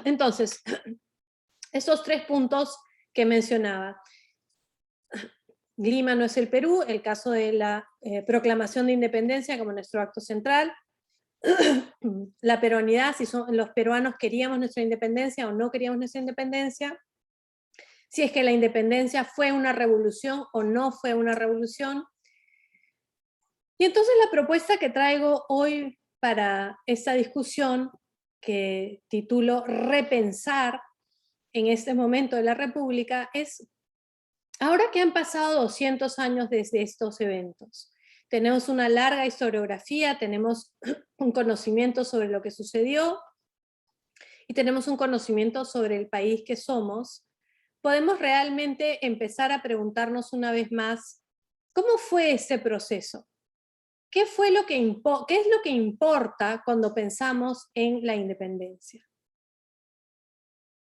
Entonces, estos 3 puntos que mencionaba. Lima no es el Perú, el caso de la proclamación de independencia como nuestro acto central, la peruanidad, si los peruanos queríamos nuestra independencia o no queríamos nuestra independencia, si es que la independencia fue una revolución o no fue una revolución. Y entonces la propuesta que traigo hoy para esta discusión, que titulo Repensar en este momento de la República, es: ahora que han pasado 200 años desde estos eventos, tenemos una larga historiografía, tenemos un conocimiento sobre lo que sucedió y tenemos un conocimiento sobre el país que somos, podemos realmente empezar a preguntarnos una vez más, ¿cómo fue este proceso? ¿Qué es lo que importa cuando pensamos en la independencia?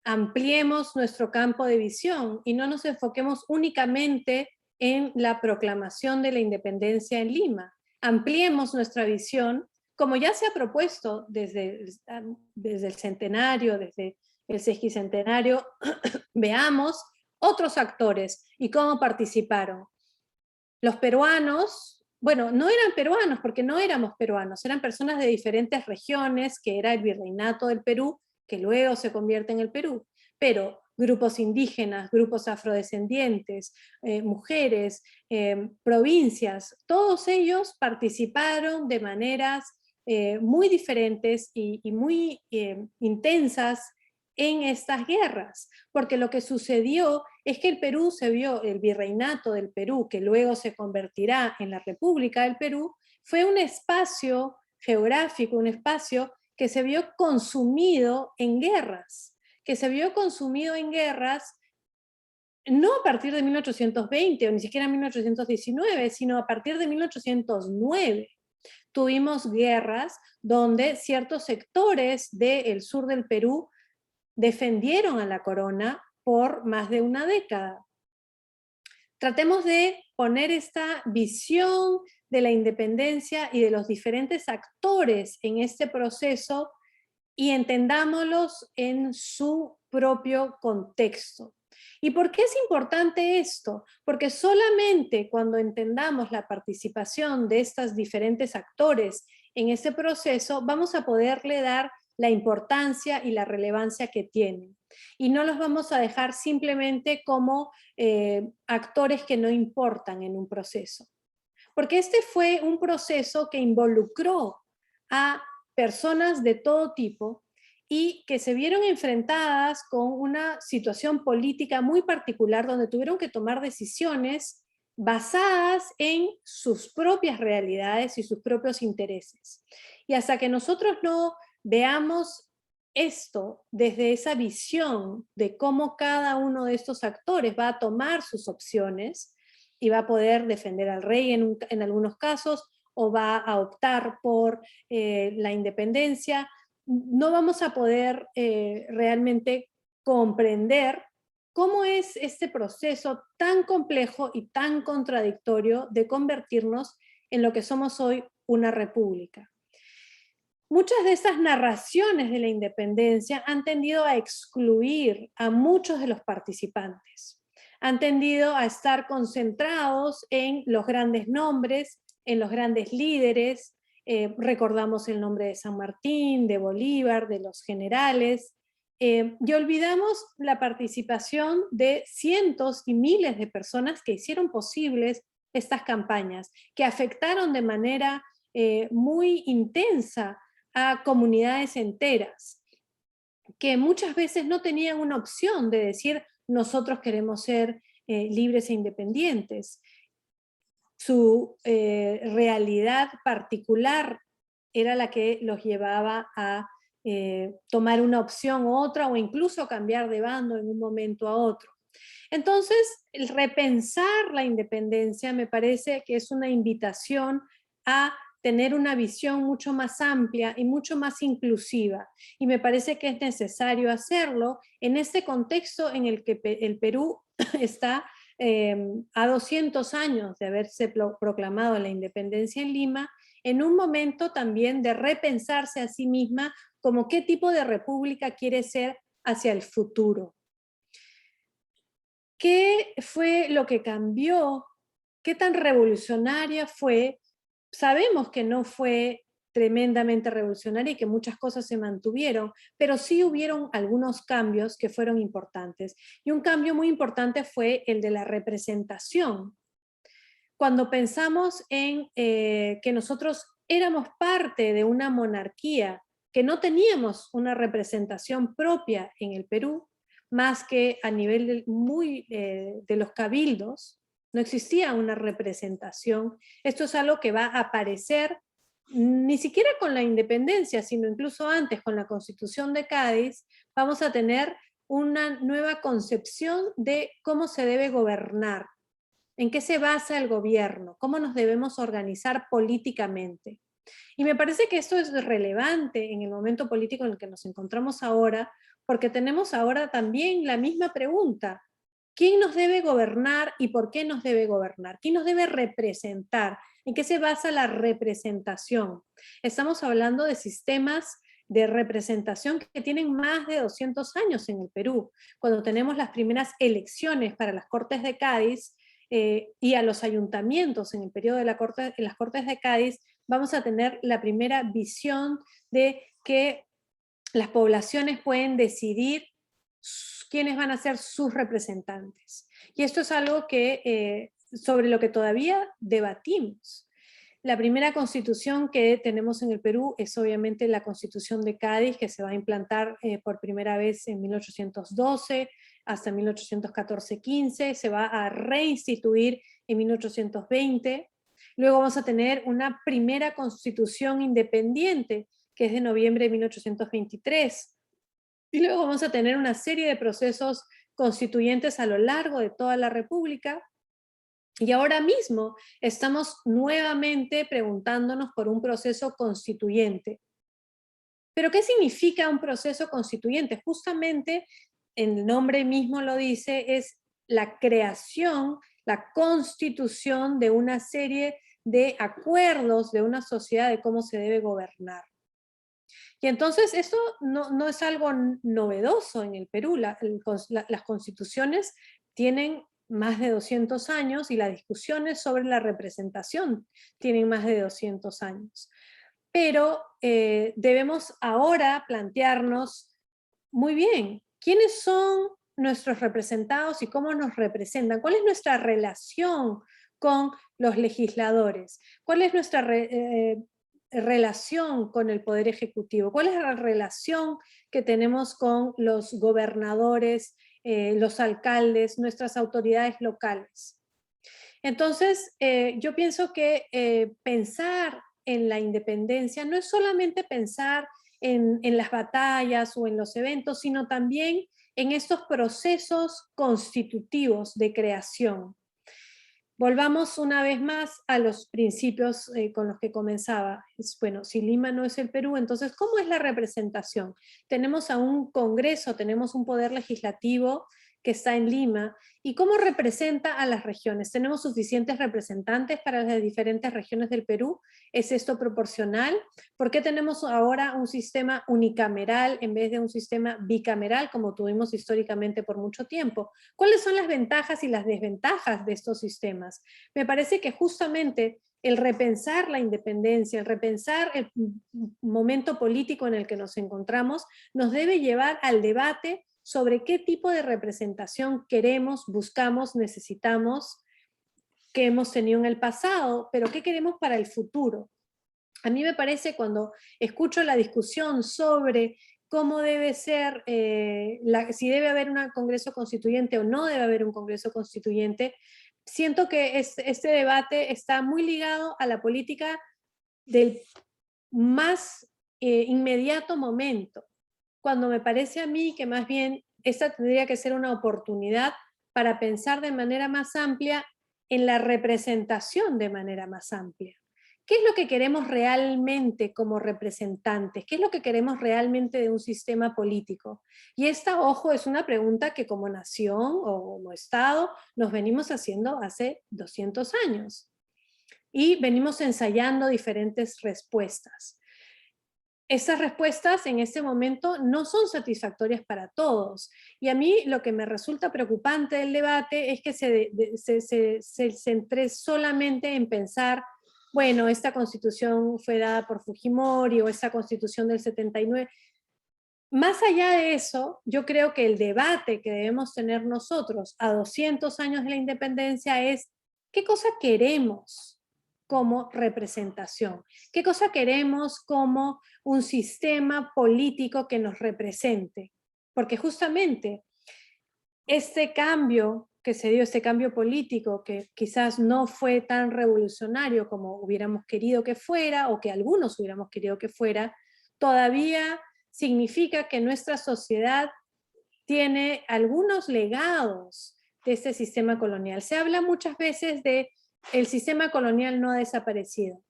Ampliemos nuestro campo de visión y no nos enfoquemos únicamente en la proclamación de la independencia en Lima. Ampliemos nuestra visión, como ya se ha propuesto desde el centenario, desde el sesquicentenario. Veamos otros actores y cómo participaron. Los peruanos, bueno, no eran peruanos porque no éramos peruanos, eran personas de diferentes regiones, que era el Virreinato del Perú, que luego se convierte en el Perú, pero grupos indígenas, grupos afrodescendientes, mujeres, provincias, todos ellos participaron de maneras muy diferentes y muy intensas en estas guerras, porque lo que sucedió es que el Perú se vio, el Virreinato del Perú, que luego se convertirá en la República del Perú, fue un espacio geográfico, un espacio que se vio consumido en guerras, no a partir de 1820 o ni siquiera 1819, sino a partir de 1809. Tuvimos guerras donde ciertos sectores del sur del Perú defendieron a la corona por más de una década. Tratemos de poner esta visión de la independencia y de los diferentes actores en este proceso y entendámoslos en su propio contexto. ¿Y por qué es importante esto? Porque solamente cuando entendamos la participación de estos diferentes actores en este proceso vamos a poderle dar la importancia y la relevancia que tienen. Y no los vamos a dejar simplemente como actores que no importan en un proceso. Porque este fue un proceso que involucró a personas de todo tipo y que se vieron enfrentadas con una situación política muy particular donde tuvieron que tomar decisiones basadas en sus propias realidades y sus propios intereses. Y hasta que nosotros no veamos esto desde esa visión de cómo cada uno de estos actores va a tomar sus opciones y va a poder defender al rey en algunos casos, o va a optar por la independencia, no vamos a poder realmente comprender cómo es este proceso tan complejo y tan contradictorio de convertirnos en lo que somos hoy, una república. Muchas de estas narraciones de la independencia han tendido a excluir a muchos de los participantes. Han tendido a estar concentrados en los grandes nombres, en los grandes líderes, recordamos el nombre de San Martín, de Bolívar, de los generales, y olvidamos la participación de cientos y miles de personas que hicieron posibles estas campañas, que afectaron de manera muy intensa a comunidades enteras, que muchas veces no tenían una opción de decir nosotros queremos ser libres e independientes. Su realidad particular era la que los llevaba a tomar una opción u otra, o incluso cambiar de bando en un momento a otro. Entonces, el repensar la independencia me parece que es una invitación a tener una visión mucho más amplia y mucho más inclusiva. Y me parece que es necesario hacerlo en este contexto en el que el Perú está a 200 años de haberse proclamado la independencia en Lima, en un momento también de repensarse a sí misma como qué tipo de república quiere ser hacia el futuro. ¿Qué fue lo que cambió? ¿Qué tan revolucionaria fue? Sabemos que no fue tremendamente revolucionaria y que muchas cosas se mantuvieron, pero sí hubieron algunos cambios que fueron importantes. Y un cambio muy importante fue el de la representación. Cuando pensamos en que nosotros éramos parte de una monarquía, que no teníamos una representación propia en el Perú, más que a nivel de los cabildos, no existía una representación. Esto es algo que va a aparecer ni siquiera con la independencia, sino incluso antes, con la Constitución de Cádiz, vamos a tener una nueva concepción de cómo se debe gobernar, en qué se basa el gobierno, cómo nos debemos organizar políticamente. Y me parece que esto es relevante en el momento político en el que nos encontramos ahora, porque tenemos ahora también la misma pregunta: ¿quién nos debe gobernar y por qué nos debe gobernar? ¿Quién nos debe representar? ¿En qué se basa la representación? Estamos hablando de sistemas de representación que tienen más de 200 años en el Perú. Cuando tenemos las primeras elecciones para las Cortes de Cádiz y a los ayuntamientos en el periodo de las Cortes de Cádiz, vamos a tener la primera visión de que las poblaciones pueden decidir quiénes van a ser sus representantes. Y esto es algo sobre lo que todavía debatimos. La primera constitución que tenemos en el Perú es obviamente la Constitución de Cádiz, que se va a implantar por primera vez en 1812 hasta 1814-15, se va a reinstituir en 1820. Luego vamos a tener una primera constitución independiente, que es de noviembre de 1823. Y luego vamos a tener una serie de procesos constituyentes a lo largo de toda la República. Y ahora mismo estamos nuevamente preguntándonos por un proceso constituyente. ¿Pero qué significa un proceso constituyente? Justamente, el nombre mismo lo dice, es la creación, la constitución de una serie de acuerdos de una sociedad de cómo se debe gobernar. Y entonces esto no es algo novedoso en el Perú. Las constituciones tienen más de 200 años y las discusiones sobre la representación tienen más de 200 años. Pero debemos ahora plantearnos muy bien, ¿quiénes son nuestros representados y cómo nos representan? ¿Cuál es nuestra relación con los legisladores? ¿Cuál es nuestra relación con el Poder Ejecutivo? ¿Cuál es la relación que tenemos con los gobernadores, los alcaldes, nuestras autoridades locales? Entonces, yo pienso que pensar en la independencia no es solamente pensar en las batallas o en los eventos, sino también en estos procesos constitutivos de creación. Volvamos una vez más a los principios con los que comenzaba. Bueno, si Lima no es el Perú, entonces, ¿cómo es la representación? Tenemos a un Congreso, tenemos un poder legislativo que está en Lima y cómo representa a las regiones. ¿Tenemos suficientes representantes para las diferentes regiones del Perú? ¿Es esto proporcional? ¿Por qué tenemos ahora un sistema unicameral en vez de un sistema bicameral como tuvimos históricamente por mucho tiempo? ¿Cuáles son las ventajas y las desventajas de estos sistemas? Me parece que justamente el repensar la independencia, el repensar el momento político en el que nos encontramos, nos debe llevar al debate sobre qué tipo de representación queremos, buscamos, necesitamos, que hemos tenido en el pasado, pero qué queremos para el futuro. A mí me parece, cuando escucho la discusión sobre cómo debe ser, si debe haber un congreso constituyente o no debe haber un congreso constituyente, siento que este debate está muy ligado a la política del más inmediato momento, cuando me parece a mí que más bien esta tendría que ser una oportunidad para pensar de manera más amplia en la representación de manera más amplia. ¿Qué es lo que queremos realmente como representantes? ¿Qué es lo que queremos realmente de un sistema político? Y esta, ojo, es una pregunta que como nación o como Estado nos venimos haciendo hace 200 años. Y venimos ensayando diferentes respuestas. Estas respuestas en este momento no son satisfactorias para todos. Y a mí lo que me resulta preocupante del debate es que se centre solamente en pensar, bueno, esta constitución fue dada por Fujimori o esta constitución del 79. Más allá de eso, yo creo que el debate que debemos tener nosotros a 200 años de la independencia es ¿qué cosa queremos como representación? ¿Qué cosa queremos como un sistema político que nos represente? Porque justamente este cambio que se dio, este cambio político que quizás no fue tan revolucionario como hubiéramos querido que fuera o que algunos hubiéramos querido que fuera, todavía significa que nuestra sociedad tiene algunos legados de este sistema colonial. Se habla muchas veces de el sistema colonial no ha desaparecido.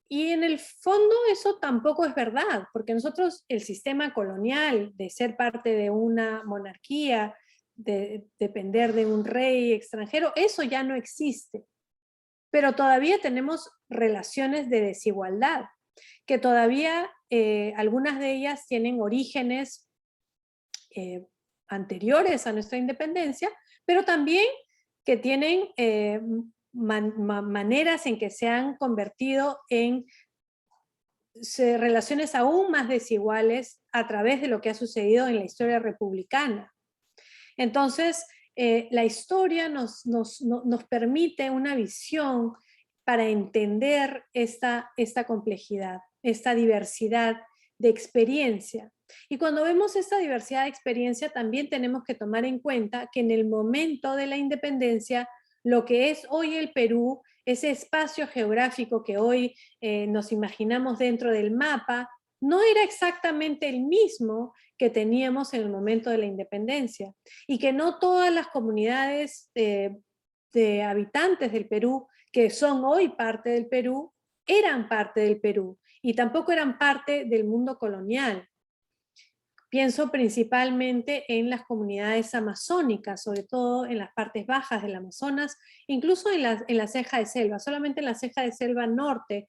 Y en el fondo eso tampoco es verdad, porque nosotros el sistema colonial de ser parte de una monarquía, de depender de un rey extranjero, eso ya no existe. Pero todavía tenemos relaciones de desigualdad, que todavía algunas de ellas tienen orígenes anteriores a nuestra independencia, pero también que tienen maneras en que se han convertido en relaciones aún más desiguales a través de lo que ha sucedido en la historia republicana. Entonces, la historia nos permite una visión para entender esta complejidad, esta diversidad de experiencia. Y cuando vemos esta diversidad de experiencia, también tenemos que tomar en cuenta que en el momento de la independencia, lo que es hoy el Perú, ese espacio geográfico que hoy nos imaginamos dentro del mapa, no era exactamente el mismo que teníamos en el momento de la independencia, y que no todas las comunidades de habitantes del Perú, que son hoy parte del Perú, eran parte del Perú, y tampoco eran parte del mundo colonial. Pienso principalmente en las comunidades amazónicas, sobre todo en las partes bajas del Amazonas, incluso en la ceja de selva, solamente en la ceja de selva norte,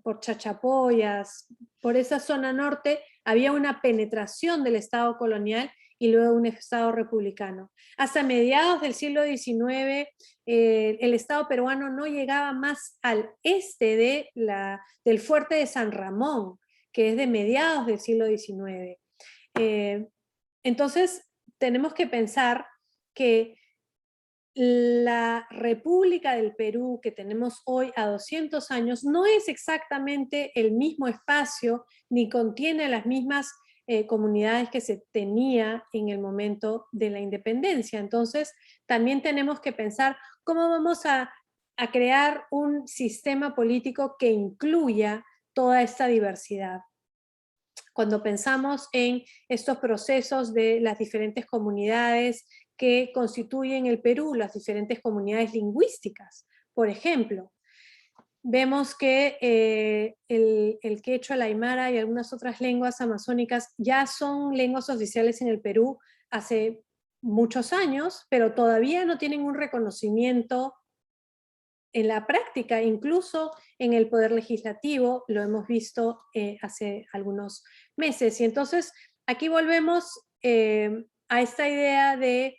por Chachapoyas, por esa zona norte, había una penetración del Estado colonial y luego un Estado republicano. Hasta mediados del siglo XIX, el Estado peruano no llegaba más al este del fuerte de San Ramón, que es de mediados del siglo XIX. Entonces, tenemos que pensar que la República del Perú que tenemos hoy a 200 años no es exactamente el mismo espacio ni contiene las mismas comunidades que se tenía en el momento de la independencia. Entonces, también tenemos que pensar cómo vamos a crear un sistema político que incluya toda esta diversidad. Cuando pensamos en estos procesos de las diferentes comunidades que constituyen el Perú, las diferentes comunidades lingüísticas, por ejemplo, vemos que el quechua, el aymara y algunas otras lenguas amazónicas ya son lenguas oficiales en el Perú hace muchos años, pero todavía no tienen un reconocimiento en la práctica, incluso en el Poder Legislativo, lo hemos visto hace algunos meses. Y entonces aquí volvemos a esta idea de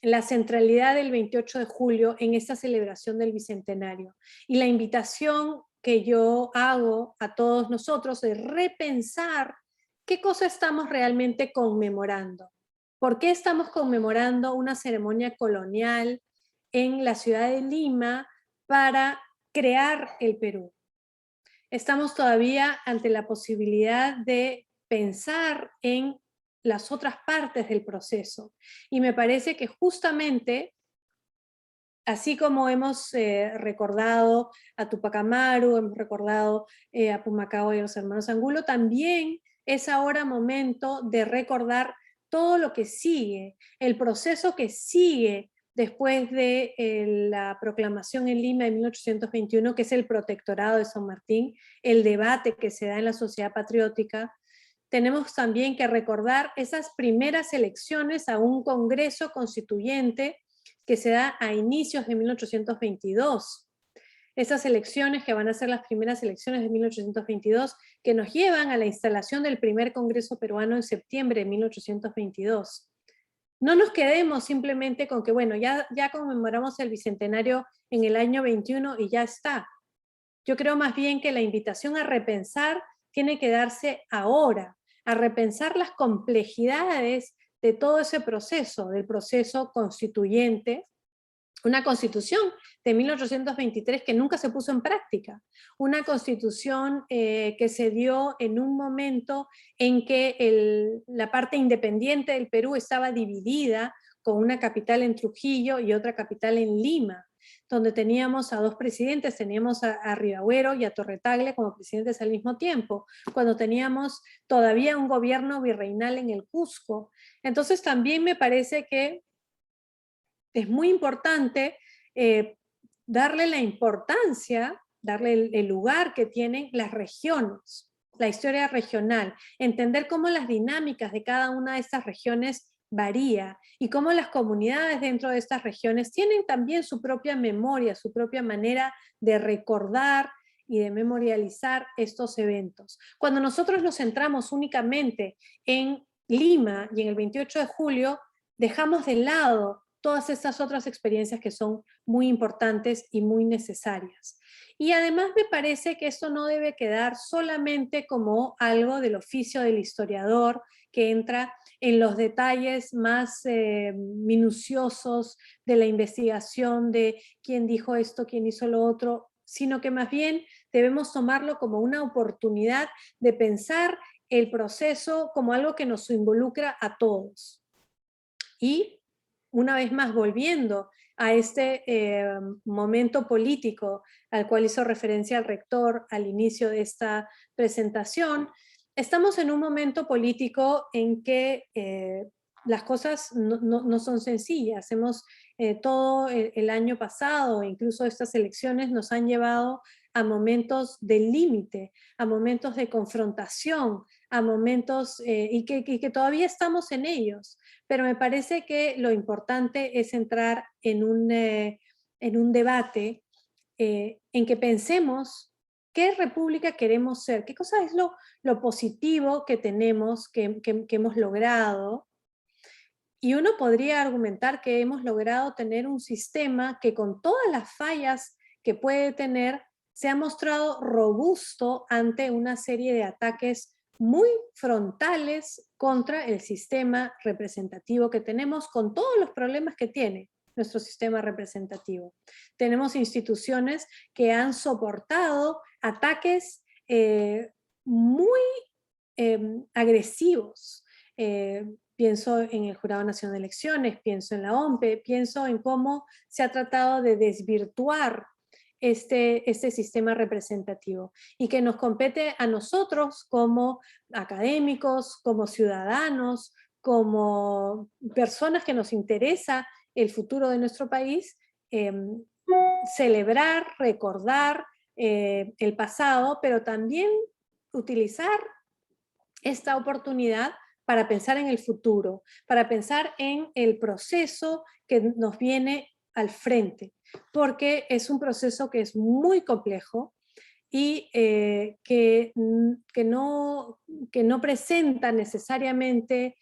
la centralidad del 28 de julio en esta celebración del Bicentenario. Y la invitación que yo hago a todos nosotros es repensar qué cosa estamos realmente conmemorando. ¿Por qué estamos conmemorando una ceremonia colonial en la ciudad de Lima para crear el Perú? Estamos todavía ante la posibilidad de pensar en las otras partes del proceso. Y me parece que justamente, así como hemos recordado a Tupac Amaru, hemos recordado a Pumacao y a los hermanos Angulo, también es ahora momento de recordar todo lo que sigue, el proceso que sigue después de la proclamación en Lima de 1821, que es el protectorado de San Martín, el debate que se da en la sociedad patriótica. Tenemos también que recordar esas primeras elecciones a un Congreso Constituyente que se da a inicios de 1822. Esas elecciones que van a ser las primeras elecciones de 1822, que nos llevan a la instalación del primer Congreso peruano en septiembre de 1822. No nos quedemos simplemente con que, bueno, ya conmemoramos el Bicentenario en el año 21 y ya está. Yo creo más bien que la invitación a repensar tiene que darse ahora, a repensar las complejidades de todo ese proceso, del proceso constituyente, una constitución de 1823 que nunca se puso en práctica, una constitución que se dio en un momento en que la parte independiente del Perú estaba dividida, con una capital en Trujillo y otra capital en Lima, donde teníamos a dos presidentes, teníamos a Rivagüero y a Torretagle como presidentes al mismo tiempo, cuando teníamos todavía un gobierno virreinal en el Cusco. Entonces también me parece que es muy importante darle la importancia, darle el lugar que tienen las regiones, la historia regional, entender cómo las dinámicas de cada una de estas regiones varía y cómo las comunidades dentro de estas regiones tienen también su propia memoria, su propia manera de recordar y de memorializar estos eventos. Cuando nosotros nos centramos únicamente en Lima y en el 28 de julio, dejamos de lado todas estas otras experiencias que son muy importantes y muy necesarias. Y además me parece que esto no debe quedar solamente como algo del oficio del historiador, que entra en los detalles más minuciosos de la investigación de quién dijo esto, quién hizo lo otro, sino que más bien debemos tomarlo como una oportunidad de pensar el proceso como algo que nos involucra a todos. Y una vez más, volviendo a este momento político al cual hizo referencia el rector al inicio de esta presentación, estamos en un momento político en que las cosas no son sencillas. Todo el año pasado, incluso estas elecciones, nos han llevado a momentos de límite, a momentos de confrontación, a momentos y que todavía estamos en ellos. Pero me parece que lo importante es entrar en un debate en que pensemos qué república queremos ser, qué cosa es lo positivo que tenemos, que hemos logrado. Y uno podría argumentar que hemos logrado tener un sistema que con todas las fallas que puede tener, se ha mostrado robusto ante una serie de ataques muy frontales contra el sistema representativo que tenemos, con todos los problemas que tiene nuestro sistema representativo. Tenemos instituciones que han soportado ataques muy agresivos. Pienso en el Jurado Nacional de Elecciones, pienso en la OMPE, pienso en cómo se ha tratado de desvirtuar este sistema representativo y que nos compete a nosotros como académicos, como ciudadanos, como personas que nos interesa el futuro de nuestro país, celebrar, recordar el pasado, pero también utilizar esta oportunidad para pensar en el futuro, para pensar en el proceso que nos viene al frente, porque es un proceso que es muy complejo y que no presenta necesariamente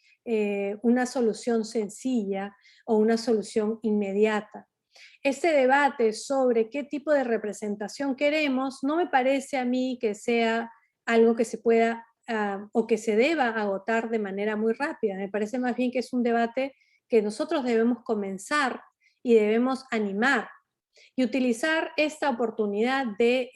una solución sencilla o una solución inmediata. Este debate sobre qué tipo de representación queremos no me parece a mí que sea algo que se pueda o que se deba agotar de manera muy rápida. Me parece más bien que es un debate que nosotros debemos comenzar y debemos animar y utilizar esta oportunidad de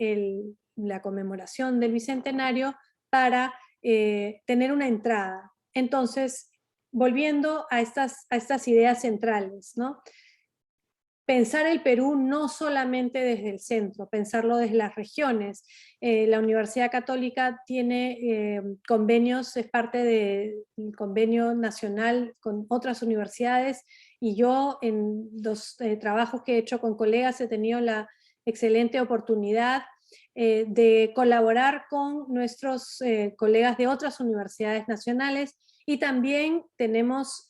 la conmemoración del Bicentenario para tener una entrada. Entonces, volviendo a estas ideas centrales, ¿no? Pensar el Perú no solamente desde el centro, pensarlo desde las regiones. La Universidad Católica tiene convenios, es parte del convenio nacional con otras universidades, y yo en los trabajos que he hecho con colegas he tenido la excelente oportunidad de colaborar con nuestros colegas de otras universidades nacionales, y también tenemos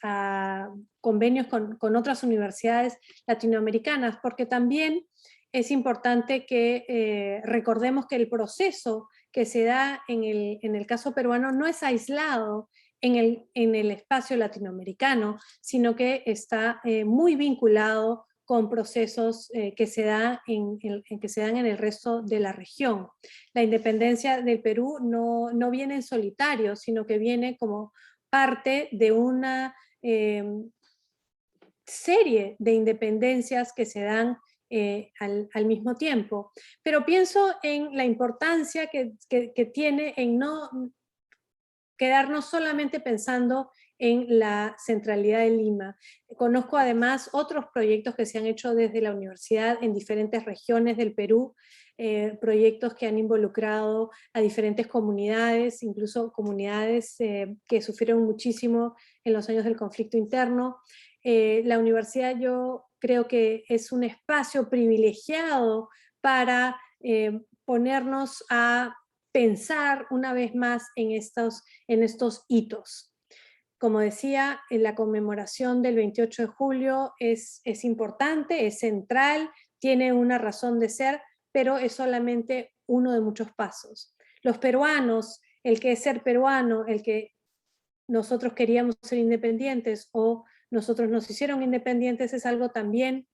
convenios con otras universidades latinoamericanas, porque también es importante que recordemos que el proceso que se da en el caso peruano no es aislado en el espacio latinoamericano, sino que está muy vinculado con procesos que se dan en el resto de la región. La independencia del Perú no viene en solitario, sino que viene como parte de una serie de independencias que se dan al mismo tiempo. Pero pienso en la importancia que tiene en no quedarnos solamente pensando en la centralidad de Lima. Conozco además otros proyectos que se han hecho desde la universidad en diferentes regiones del Perú, proyectos que han involucrado a diferentes comunidades, incluso comunidades que sufrieron muchísimo en los años del conflicto interno. La universidad, yo creo que es un espacio privilegiado para ponernos a pensar una vez más en estos hitos. Como decía, la conmemoración del 28 de julio es importante, es central, tiene una razón de ser, pero es solamente uno de muchos pasos. Los peruanos, el que es ser peruano, el que nosotros queríamos ser independientes o nosotros nos hicieron independientes, es algo también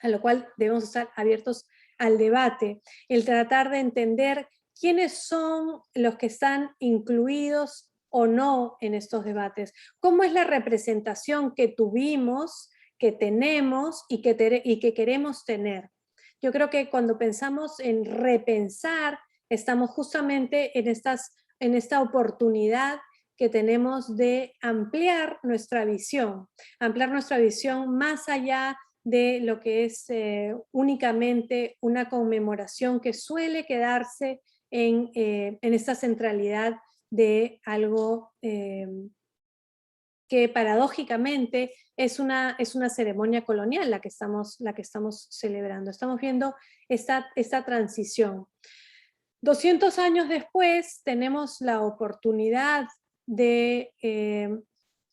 a lo cual debemos estar abiertos al debate, el tratar de entender quiénes son los que están incluidos o no en estos debates, cómo es la representación que tuvimos, que tenemos y que queremos tener. Yo creo que cuando pensamos en repensar, estamos justamente en esta oportunidad que tenemos de ampliar nuestra visión más allá de lo que es únicamente una conmemoración que suele quedarse en esta centralidad de algo que paradójicamente es una ceremonia colonial la que estamos celebrando. Estamos viendo esta transición. 200 años después tenemos la oportunidad de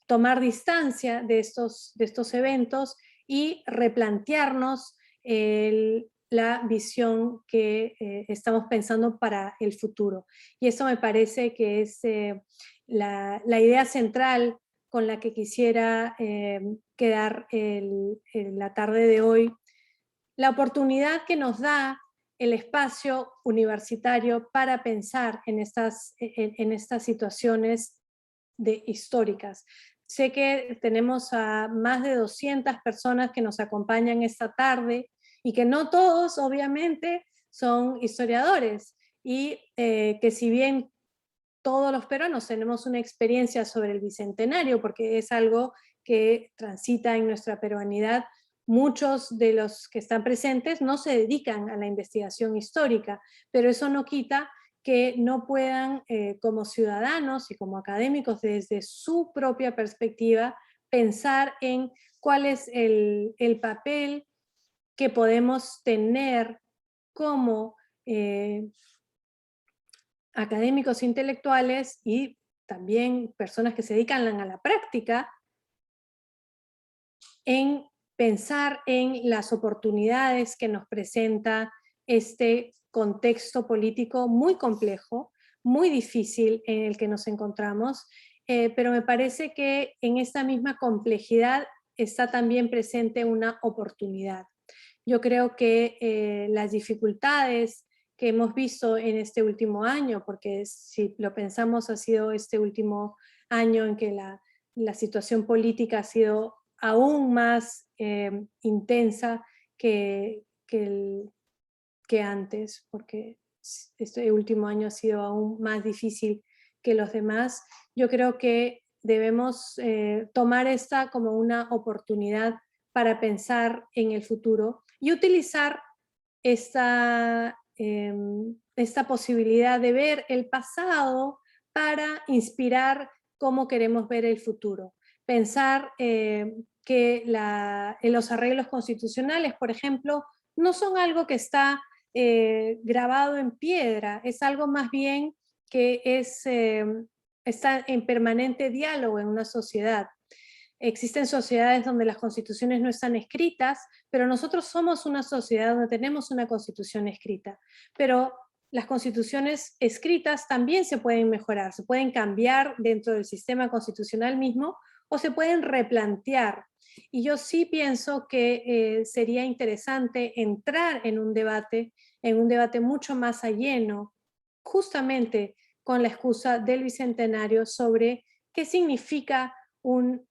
tomar distancia de estos eventos y replantearnos la visión que estamos pensando para el futuro. Y eso me parece que es la idea central con la que quisiera quedar la tarde de hoy. La oportunidad que nos da el espacio universitario para pensar en estas situaciones históricas. Sé que tenemos a más de 200 personas que nos acompañan esta tarde y que no todos, obviamente, son historiadores, y que si bien todos los peruanos tenemos una experiencia sobre el Bicentenario, porque es algo que transita en nuestra peruanidad, muchos de los que están presentes no se dedican a la investigación histórica, pero eso no quita que no puedan, como ciudadanos y como académicos, desde su propia perspectiva, pensar en cuál es el papel que podemos tener como académicos intelectuales y también personas que se dedican a la práctica, en pensar en las oportunidades que nos presenta este contexto político muy complejo, muy difícil en el que nos encontramos, pero me parece que en esta misma complejidad está también presente una oportunidad. Yo creo que las dificultades que hemos visto en este último año, porque si lo pensamos ha sido este último año en que la situación política ha sido aún más intensa que antes, porque este último año ha sido aún más difícil que los demás. Yo creo que debemos tomar esta como una oportunidad para pensar en el futuro y utilizar esta posibilidad de ver el pasado para inspirar cómo queremos ver el futuro. Pensar que los arreglos constitucionales, por ejemplo, no son algo que está grabado en piedra, es algo más bien que está en permanente diálogo en una sociedad. Existen sociedades donde las constituciones no están escritas, pero nosotros somos una sociedad donde tenemos una constitución escrita. Pero las constituciones escritas también se pueden mejorar, se pueden cambiar dentro del sistema constitucional mismo o se pueden replantear. Y yo sí pienso que sería interesante entrar en un debate mucho más lleno, justamente con la excusa del Bicentenario, sobre qué significa un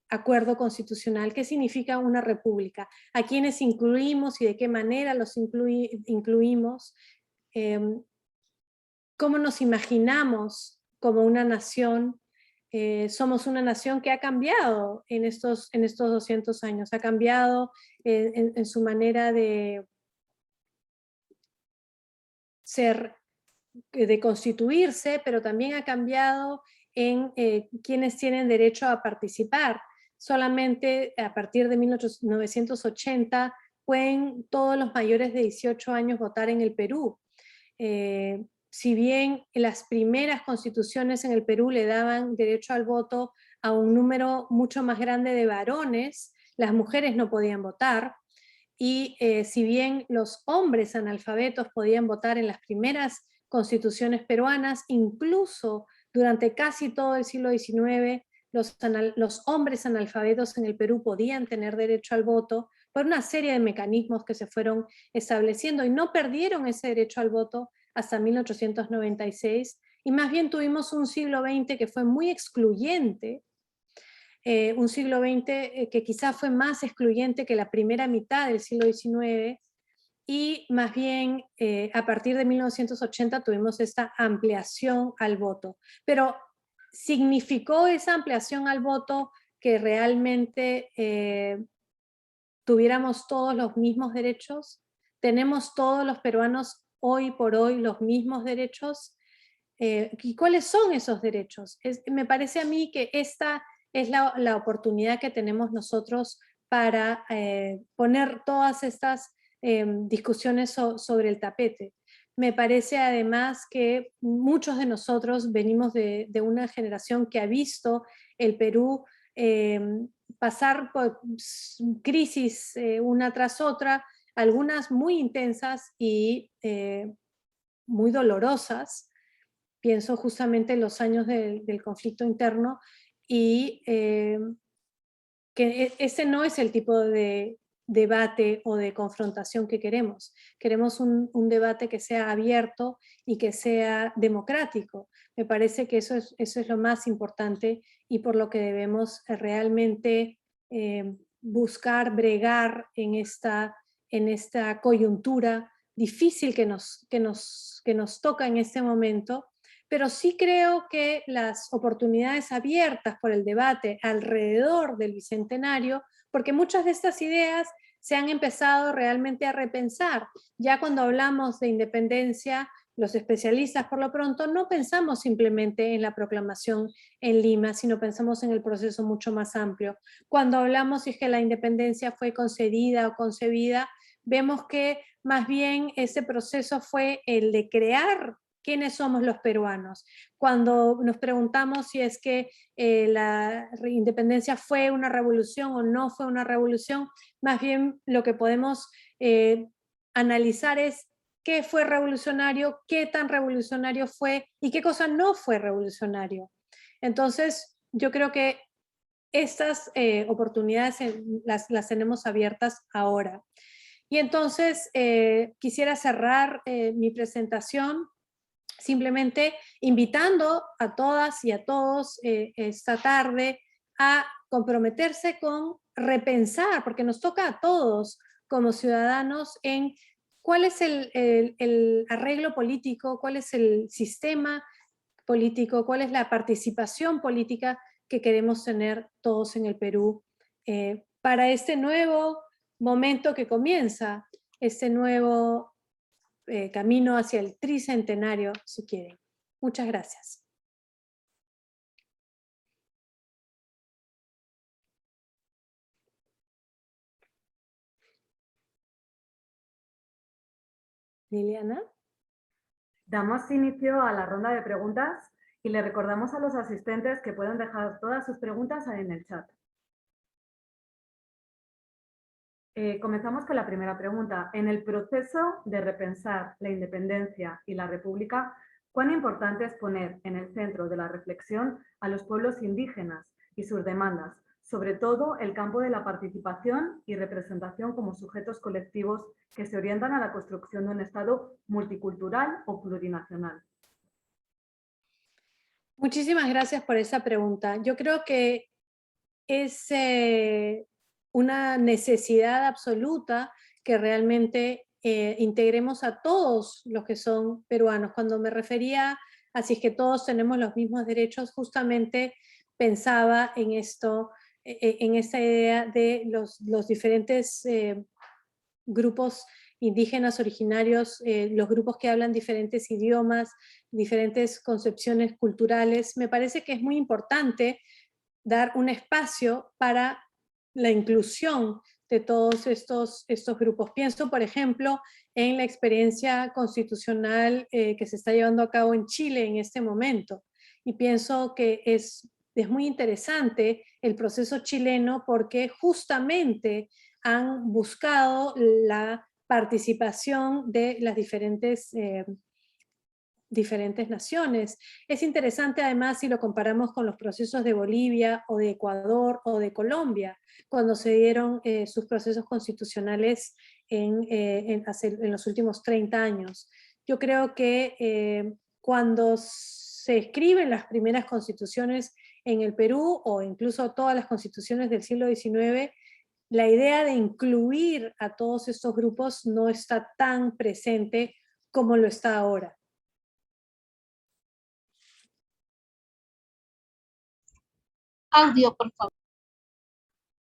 acuerdo constitucional, qué significa una república, a quiénes incluimos y de qué manera los incluimos, cómo nos imaginamos como una nación. Somos una nación que ha cambiado en estos 200 años, ha cambiado en su manera de ser, de constituirse, pero también ha cambiado en quienes tienen derecho a participar. Solamente a partir de 1980 pueden todos los mayores de 18 años votar en el Perú. Si bien las primeras constituciones en el Perú le daban derecho al voto a un número mucho más grande de varones, las mujeres no podían votar, y si bien los hombres analfabetos podían votar en las primeras constituciones peruanas, incluso durante casi todo el siglo XIX, los hombres analfabetos en el Perú podían tener derecho al voto por una serie de mecanismos que se fueron estableciendo, y no perdieron ese derecho al voto hasta 1896, y más bien tuvimos un siglo XX que fue muy excluyente, un siglo XX que quizás fue más excluyente que la primera mitad del siglo XIX, y más bien a partir de 1980 tuvimos esta ampliación al voto. Pero ¿significó esa ampliación al voto que realmente tuviéramos todos los mismos derechos? ¿Tenemos todos los peruanos hoy por hoy los mismos derechos? ¿Y cuáles son esos derechos? Me parece a mí que esta es la oportunidad que tenemos nosotros para poner todas estas discusiones sobre el tapete. Me parece además que muchos de nosotros venimos de una generación que ha visto el Perú pasar por crisis una tras otra, algunas muy intensas y muy dolorosas. Pienso justamente en los años del conflicto interno, y que ese no es el tipo de debate o de confrontación que queremos. Queremos un debate que sea abierto y que sea democrático. Me parece que eso es lo más importante, y por lo que debemos realmente buscar bregar en esta coyuntura difícil que nos toca en este momento. Pero sí creo que las oportunidades abiertas por el debate alrededor del Bicentenario, porque muchas de estas ideas se han empezado realmente a repensar. Ya cuando hablamos de independencia, los especialistas por lo pronto no pensamos simplemente en la proclamación en Lima, sino pensamos en el proceso mucho más amplio. Cuando hablamos si es que la independencia fue concedida o concebida, vemos que más bien ese proceso fue el de crear quiénes somos los peruanos. Cuando nos preguntamos si es que la independencia fue una revolución o no fue una revolución, más bien lo que podemos analizar es qué fue revolucionario, qué tan revolucionario fue y qué cosa no fue revolucionario. Entonces, yo creo que estas oportunidades las tenemos abiertas ahora. Y entonces quisiera cerrar mi presentación simplemente invitando a todas y a todos esta tarde a comprometerse con repensar, porque nos toca a todos como ciudadanos, en cuál es el arreglo político, cuál es el sistema político, cuál es la participación política que queremos tener todos en el Perú para este nuevo momento que comienza, este nuevo camino hacia el tricentenario, si quieren. Muchas gracias. Liliana. Damos inicio a la ronda de preguntas y le recordamos a los asistentes que pueden dejar todas sus preguntas en el chat. Comenzamos con la primera pregunta. En el proceso de repensar la independencia y la república, ¿cuán importante es poner en el centro de la reflexión a los pueblos indígenas y sus demandas, sobre todo el campo de la participación y representación como sujetos colectivos que se orientan a la construcción de un Estado multicultural o plurinacional? Muchísimas gracias por esa pregunta. Yo creo que es una necesidad absoluta que realmente integremos a todos los que son peruanos. Cuando me refería a si es que todos tenemos los mismos derechos, justamente pensaba en esto, en esta idea de los diferentes grupos indígenas originarios, los grupos que hablan diferentes idiomas, diferentes concepciones culturales. Me parece que es muy importante dar un espacio para la inclusión de todos estos grupos. Pienso, por ejemplo, en la experiencia constitucional que se está llevando a cabo en Chile en este momento. Y pienso que es muy interesante el proceso chileno porque justamente han buscado la participación de las diferentes naciones. Es interesante además si lo comparamos con los procesos de Bolivia o de Ecuador o de Colombia, cuando se dieron sus procesos constitucionales en los últimos 30 años. Yo creo que cuando se escriben las primeras constituciones en el Perú, o incluso todas las constituciones del siglo XIX, la idea de incluir a todos estos grupos no está tan presente como lo está ahora. Audio, por favor.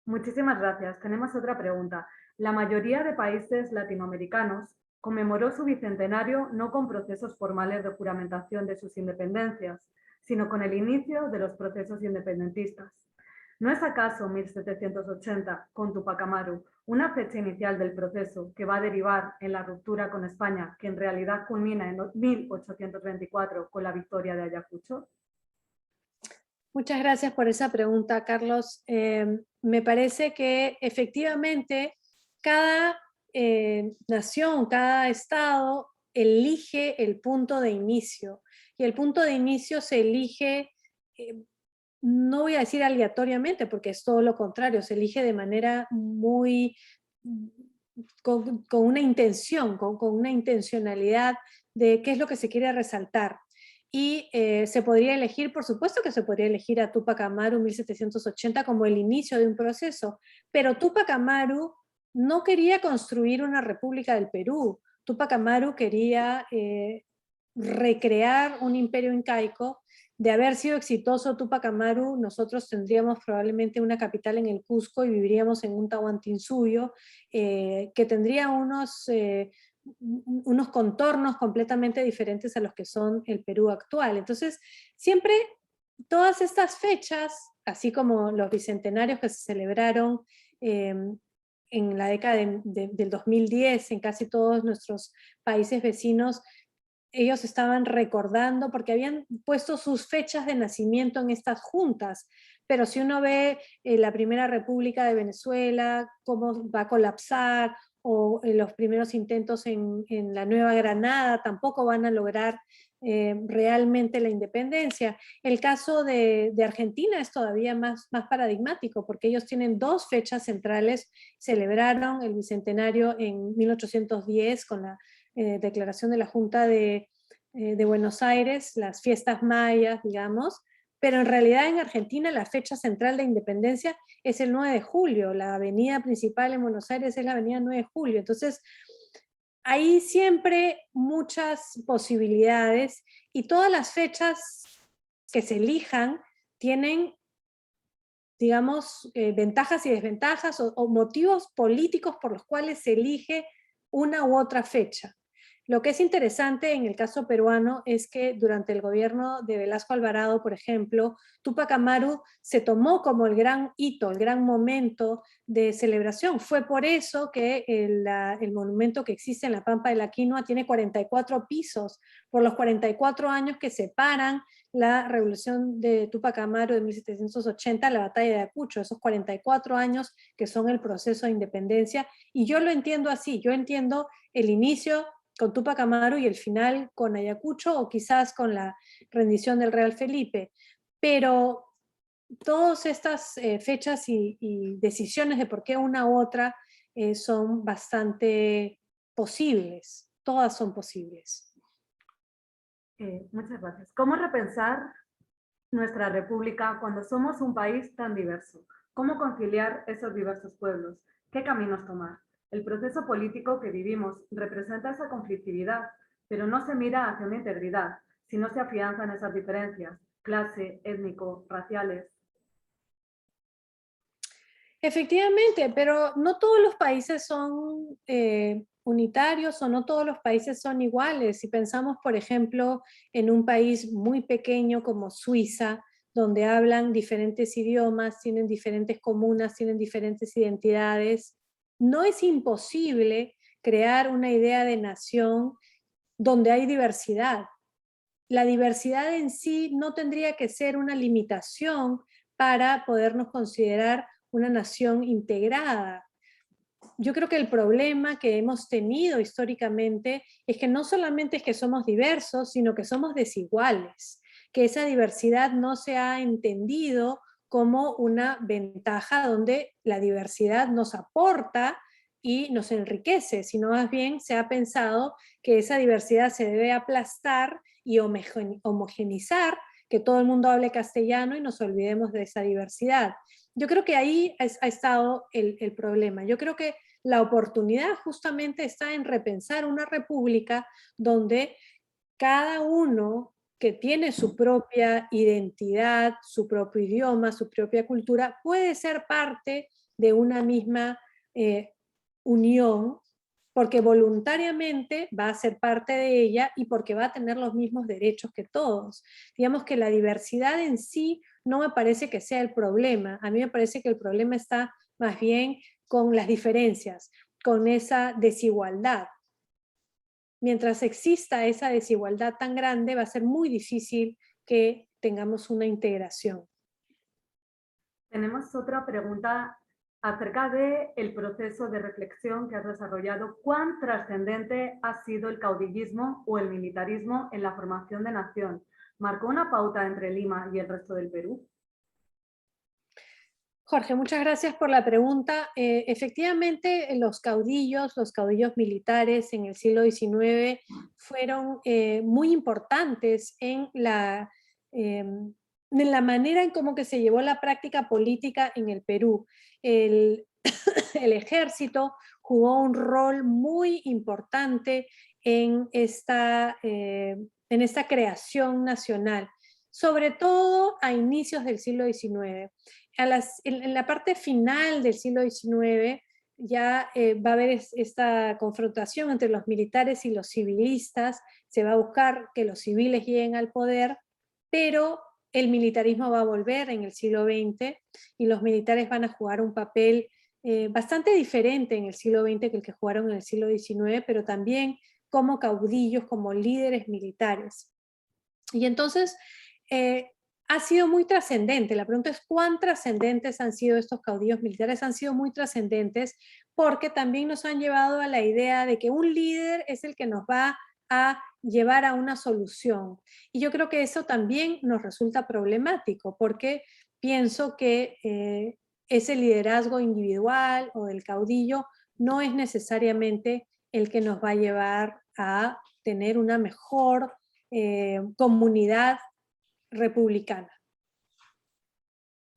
Muchísimas gracias. Tenemos otra pregunta. La mayoría de países latinoamericanos conmemoró su bicentenario no con procesos formales de juramentación de sus independencias, sino con el inicio de los procesos independentistas. ¿No es acaso 1780, con Tupac Amaru, una fecha inicial del proceso que va a derivar en la ruptura con España, que en realidad culmina en 1824 con la victoria de Ayacucho? Muchas gracias por esa pregunta, Carlos. Me parece que efectivamente cada nación, cada estado elige el punto de inicio. Y el punto de inicio se elige, no voy a decir aleatoriamente, porque es todo lo contrario, se elige de manera muy, con una intención, con una intencionalidad de qué es lo que se quiere resaltar. Y se podría elegir, por supuesto que se podría elegir a Tupac Amaru 1780 como el inicio de un proceso, pero Tupac Amaru no quería construir una república del Perú. Tupac Amaru quería recrear un imperio incaico. De haber sido exitoso Tupac Amaru, nosotros tendríamos probablemente una capital en el Cusco y viviríamos en un Tahuantinsuyo que tendría unos contornos completamente diferentes a los que son el Perú actual. Entonces, siempre todas estas fechas, así como los bicentenarios que se celebraron en la década del 2010 en casi todos nuestros países vecinos, ellos estaban recordando, porque habían puesto sus fechas de nacimiento en estas juntas, pero si uno ve la Primera República de Venezuela, cómo va a colapsar, o los primeros intentos en la Nueva Granada, tampoco van a lograr realmente la independencia. El caso de Argentina es todavía más paradigmático, porque ellos tienen dos fechas centrales. Celebraron el bicentenario en 1810 con la declaración de la Junta de Buenos Aires, las fiestas mayas, digamos, pero en realidad en Argentina la fecha central de independencia es el 9 de julio, la avenida principal en Buenos Aires es la avenida 9 de julio, entonces hay siempre muchas posibilidades y todas las fechas que se elijan tienen, digamos, ventajas y desventajas o motivos políticos por los cuales se elige una u otra fecha. Lo que es interesante en el caso peruano es que durante el gobierno de Velasco Alvarado, por ejemplo, Túpac Amaru se tomó como el gran hito, el gran momento de celebración. Fue por eso que el monumento que existe en la Pampa de la Quinoa tiene 44 pisos, por los 44 años que separan la revolución de Túpac Amaru de 1780 a la batalla de Ayacucho, esos 44 años que son el proceso de independencia. Y yo lo entiendo así, yo entiendo el inicio con Túpac Amaru y el final con Ayacucho, o quizás con la rendición del Real Felipe. Pero todas estas fechas y decisiones de por qué una u otra son bastante posibles. Todas son posibles. Muchas gracias. ¿Cómo repensar nuestra república cuando somos un país tan diverso? ¿Cómo conciliar esos diversos pueblos? ¿Qué caminos tomar? El proceso político que vivimos representa esa conflictividad, pero no se mira hacia una integridad, sino se afianzan esas diferencias, clase, étnico, raciales. Efectivamente, pero no todos los países son unitarios o no todos los países son iguales. Si pensamos, por ejemplo, en un país muy pequeño como Suiza, donde hablan diferentes idiomas, tienen diferentes comunas, tienen diferentes identidades, no es imposible crear una idea de nación donde hay diversidad. La diversidad en sí no tendría que ser una limitación para podernos considerar una nación integrada. Yo creo que el problema que hemos tenido históricamente es que no solamente es que somos diversos, sino que somos desiguales, que esa diversidad no se ha entendido como una ventaja donde la diversidad nos aporta y nos enriquece, sino más bien se ha pensado que esa diversidad se debe aplastar y homogenizar, que todo el mundo hable castellano y nos olvidemos de esa diversidad. Yo creo que ahí ha estado el problema. Yo creo que la oportunidad justamente está en repensar una república donde cada uno que tiene su propia identidad, su propio idioma, su propia cultura, puede ser parte de una misma unión, porque voluntariamente va a ser parte de ella y porque va a tener los mismos derechos que todos. Digamos que la diversidad en sí no me parece que sea el problema. A mí me parece que el problema está más bien con las diferencias, con esa desigualdad. Mientras exista esa desigualdad tan grande, va a ser muy difícil que tengamos una integración. Tenemos otra pregunta acerca del proceso de reflexión que has desarrollado. ¿Cuán trascendente ha sido el caudillismo o el militarismo en la formación de nación? ¿Marcó una pauta entre Lima y el resto del Perú? Jorge, muchas gracias por la pregunta. Efectivamente, los caudillos militares en el siglo XIX fueron muy importantes en la manera en cómo que se llevó la práctica política en el Perú. El ejército jugó un rol muy importante en esta creación nacional, sobre todo a inicios del siglo XIX. En la parte final del siglo XIX ya va a haber esta confrontación entre los militares y los civilistas, se va a buscar que los civiles lleguen al poder, pero el militarismo va a volver en el siglo XX y los militares van a jugar un papel bastante diferente en el siglo XX que el que jugaron en el siglo XIX, pero también como caudillos, como líderes militares. Y entonces ha sido muy trascendente. La pregunta es cuán trascendentes han sido estos caudillos militares. Han sido muy trascendentes porque también nos han llevado a la idea de que un líder es el que nos va a llevar a una solución. Y yo creo que eso también nos resulta problemático porque pienso que ese liderazgo individual o del caudillo no es necesariamente el que nos va a llevar a tener una mejor comunidad republicana.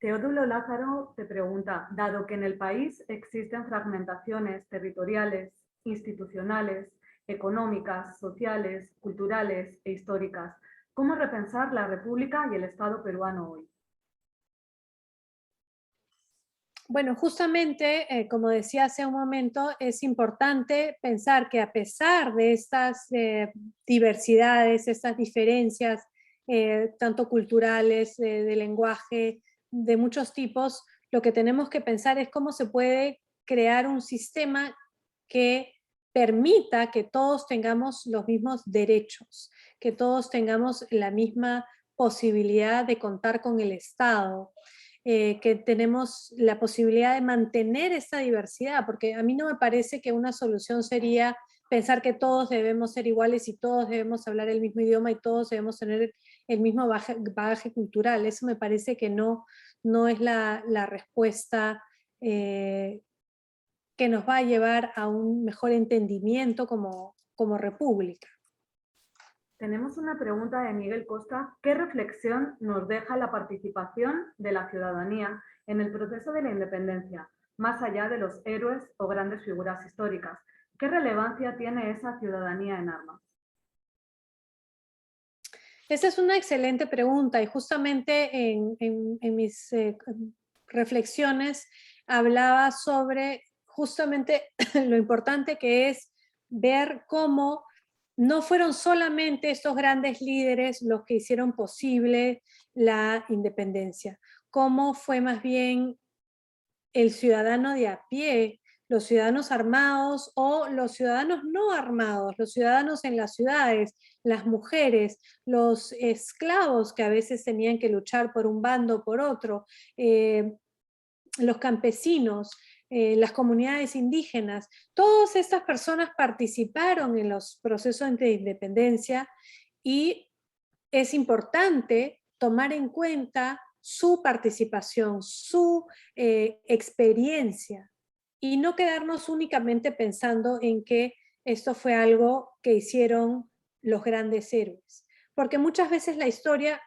Teodulo Lázaro te pregunta, dado que en el país existen fragmentaciones territoriales, institucionales, económicas, sociales, culturales e históricas, ¿cómo repensar la República y el Estado peruano hoy? Bueno, justamente, como decía hace un momento, es importante pensar que a pesar de estas diversidades, estas diferencias, tanto culturales, de lenguaje, de muchos tipos, lo que tenemos que pensar es cómo se puede crear un sistema que permita que todos tengamos los mismos derechos, que todos tengamos la misma posibilidad de contar con el Estado, que tenemos la posibilidad de mantener esa diversidad, porque a mí no me parece que una solución sería pensar que todos debemos ser iguales y todos debemos hablar el mismo idioma y todos debemos tener el mismo bagaje cultural. Eso me parece que no es la respuesta que nos va a llevar a un mejor entendimiento como república. Tenemos una pregunta de Miguel Costa. ¿Qué reflexión nos deja la participación de la ciudadanía en el proceso de la independencia, más allá de los héroes o grandes figuras históricas? ¿Qué relevancia tiene esa ciudadanía en armas? Esa es una excelente pregunta y justamente en mis reflexiones hablaba sobre justamente lo importante que es ver cómo no fueron solamente estos grandes líderes los que hicieron posible la independencia, cómo fue más bien el ciudadano de a pie, los ciudadanos armados o los ciudadanos no armados, los ciudadanos en las ciudades, las mujeres, los esclavos que a veces tenían que luchar por un bando o por otro, los campesinos, las comunidades indígenas, todas estas personas participaron en los procesos de independencia y es importante tomar en cuenta su participación, su experiencia y no quedarnos únicamente pensando en que esto fue algo que hicieron los grandes héroes, porque muchas veces la historia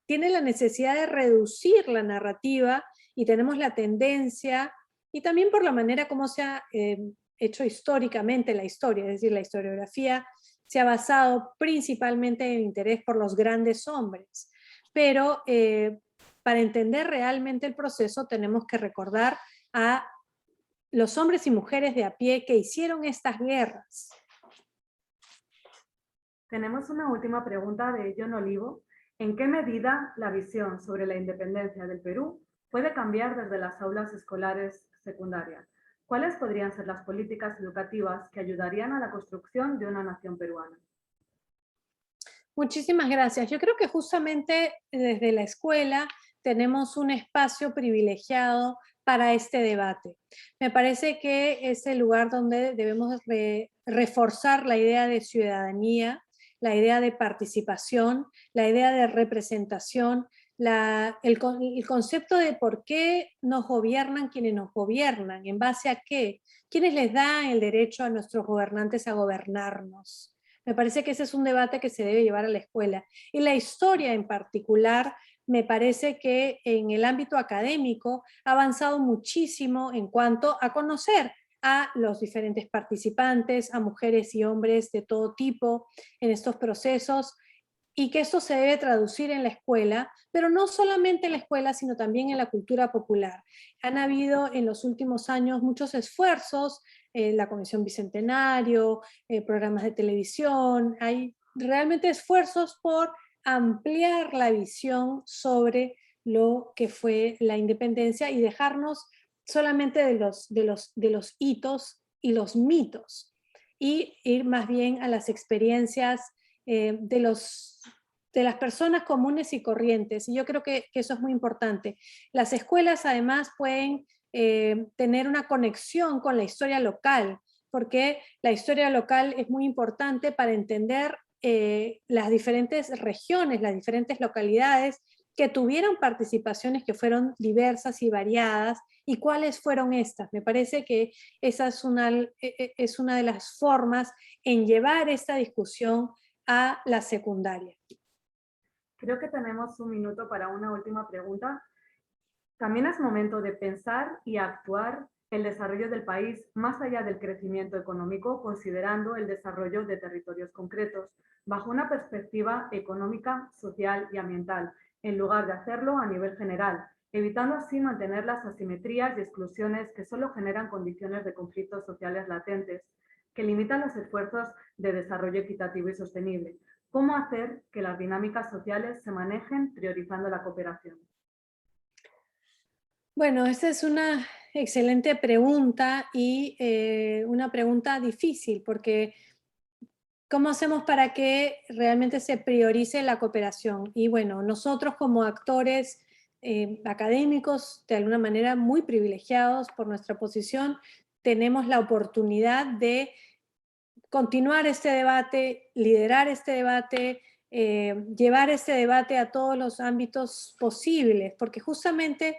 tiene la necesidad de reducir la narrativa y tenemos la tendencia, y también por la manera como se ha hecho históricamente la historia, es decir, la historiografía se ha basado principalmente en interés por los grandes hombres, pero para entender realmente el proceso tenemos que recordar a los hombres y mujeres de a pie que hicieron estas guerras. Tenemos una última pregunta de John Olivo. ¿En qué medida la visión sobre la independencia del Perú puede cambiar desde las aulas escolares secundarias? ¿Cuáles podrían ser las políticas educativas que ayudarían a la construcción de una nación peruana? Muchísimas gracias. Yo creo que justamente desde la escuela tenemos un espacio privilegiado para este debate. Me parece que es el lugar donde debemos reforzar la idea de ciudadanía, la idea de participación, la idea de representación, el concepto de por qué nos gobiernan quienes nos gobiernan, en base a qué, quiénes les dan el derecho a nuestros gobernantes a gobernarnos. Me parece que ese es un debate que se debe llevar a la escuela. Y la historia en particular, me parece que en el ámbito académico ha avanzado muchísimo en cuanto a conocer a los diferentes participantes, a mujeres y hombres de todo tipo en estos procesos, y que esto se debe traducir en la escuela, pero no solamente en la escuela, sino también en la cultura popular. Han habido en los últimos años muchos esfuerzos, la Comisión Bicentenario, programas de televisión, hay realmente esfuerzos por ampliar la visión sobre lo que fue la independencia y dejarnos solamente de los hitos y los mitos. y ir más bien a las experiencias de las personas comunes y corrientes. Y yo creo que eso es muy importante. Las escuelas además pueden tener una conexión con la historia local, porque la historia local es muy importante para entender las diferentes regiones, las diferentes localidades que tuvieron participaciones que fueron diversas y variadas, y cuáles fueron estas. Me parece que esa es una de las formas en llevar esta discusión a la secundaria. Creo que tenemos un minuto para una última pregunta. También es momento de pensar y actuar el desarrollo del país más allá del crecimiento económico, considerando el desarrollo de territorios concretos, bajo una perspectiva económica, social y ambiental, en lugar de hacerlo a nivel general, evitando así mantener las asimetrías y exclusiones que solo generan condiciones de conflictos sociales latentes, que limitan los esfuerzos de desarrollo equitativo y sostenible. ¿Cómo hacer que las dinámicas sociales se manejen priorizando la cooperación? Bueno, esta es una excelente pregunta y una pregunta difícil, porque ¿cómo hacemos para que realmente se priorice la cooperación? Y bueno, nosotros como actores académicos, de alguna manera muy privilegiados por nuestra posición, tenemos la oportunidad de continuar este debate, liderar este debate, llevar este debate a todos los ámbitos posibles, porque justamente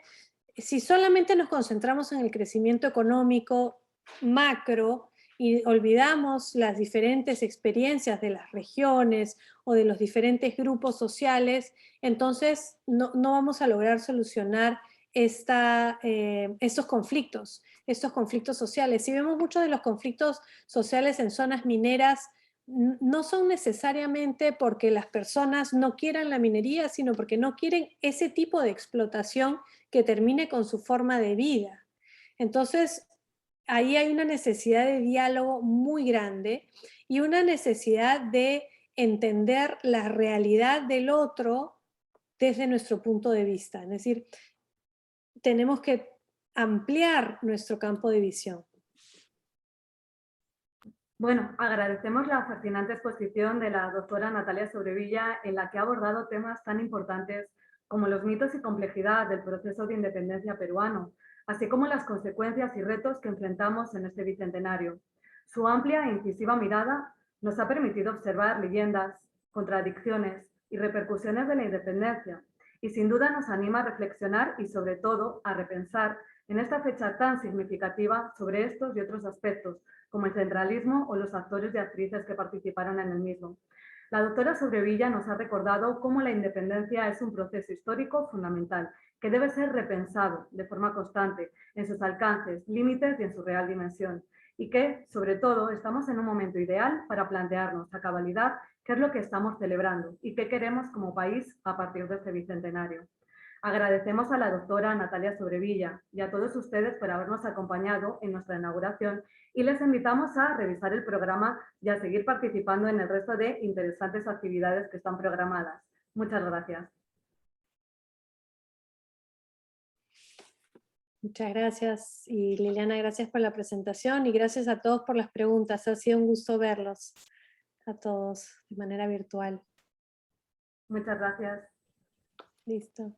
si solamente nos concentramos en el crecimiento económico macro y olvidamos las diferentes experiencias de las regiones o de los diferentes grupos sociales, entonces no vamos a lograr solucionar estos conflictos sociales. Si vemos muchos de los conflictos sociales en zonas mineras, no son necesariamente porque las personas no quieran la minería, sino porque no quieren ese tipo de explotación que termine con su forma de vida. Entonces, ahí hay una necesidad de diálogo muy grande y una necesidad de entender la realidad del otro desde nuestro punto de vista. Es decir, tenemos que ampliar nuestro campo de visión. Bueno, agradecemos la fascinante exposición de la doctora Natalia Sobrevilla, en la que ha abordado temas tan importantes como los mitos y complejidad del proceso de independencia peruano, así como las consecuencias y retos que enfrentamos en este bicentenario. Su amplia e incisiva mirada nos ha permitido observar leyendas, contradicciones y repercusiones de la independencia, y sin duda nos anima a reflexionar y sobre todo a repensar en esta fecha tan significativa sobre estos y otros aspectos, como el centralismo o los actores y actrices que participaron en el mismo. La doctora Sobrevilla nos ha recordado cómo la independencia es un proceso histórico fundamental que debe ser repensado de forma constante en sus alcances, límites y en su real dimensión, y que, sobre todo, estamos en un momento ideal para plantearnos a cabalidad qué es lo que estamos celebrando y qué queremos como país a partir de este bicentenario. Agradecemos a la doctora Natalia Sobrevilla y a todos ustedes por habernos acompañado en nuestra inauguración y les invitamos a revisar el programa y a seguir participando en el resto de interesantes actividades que están programadas. Muchas gracias. Muchas gracias, y Liliana, gracias por la presentación y gracias a todos por las preguntas. Ha sido un gusto verlos a todos de manera virtual. Muchas gracias. Listo.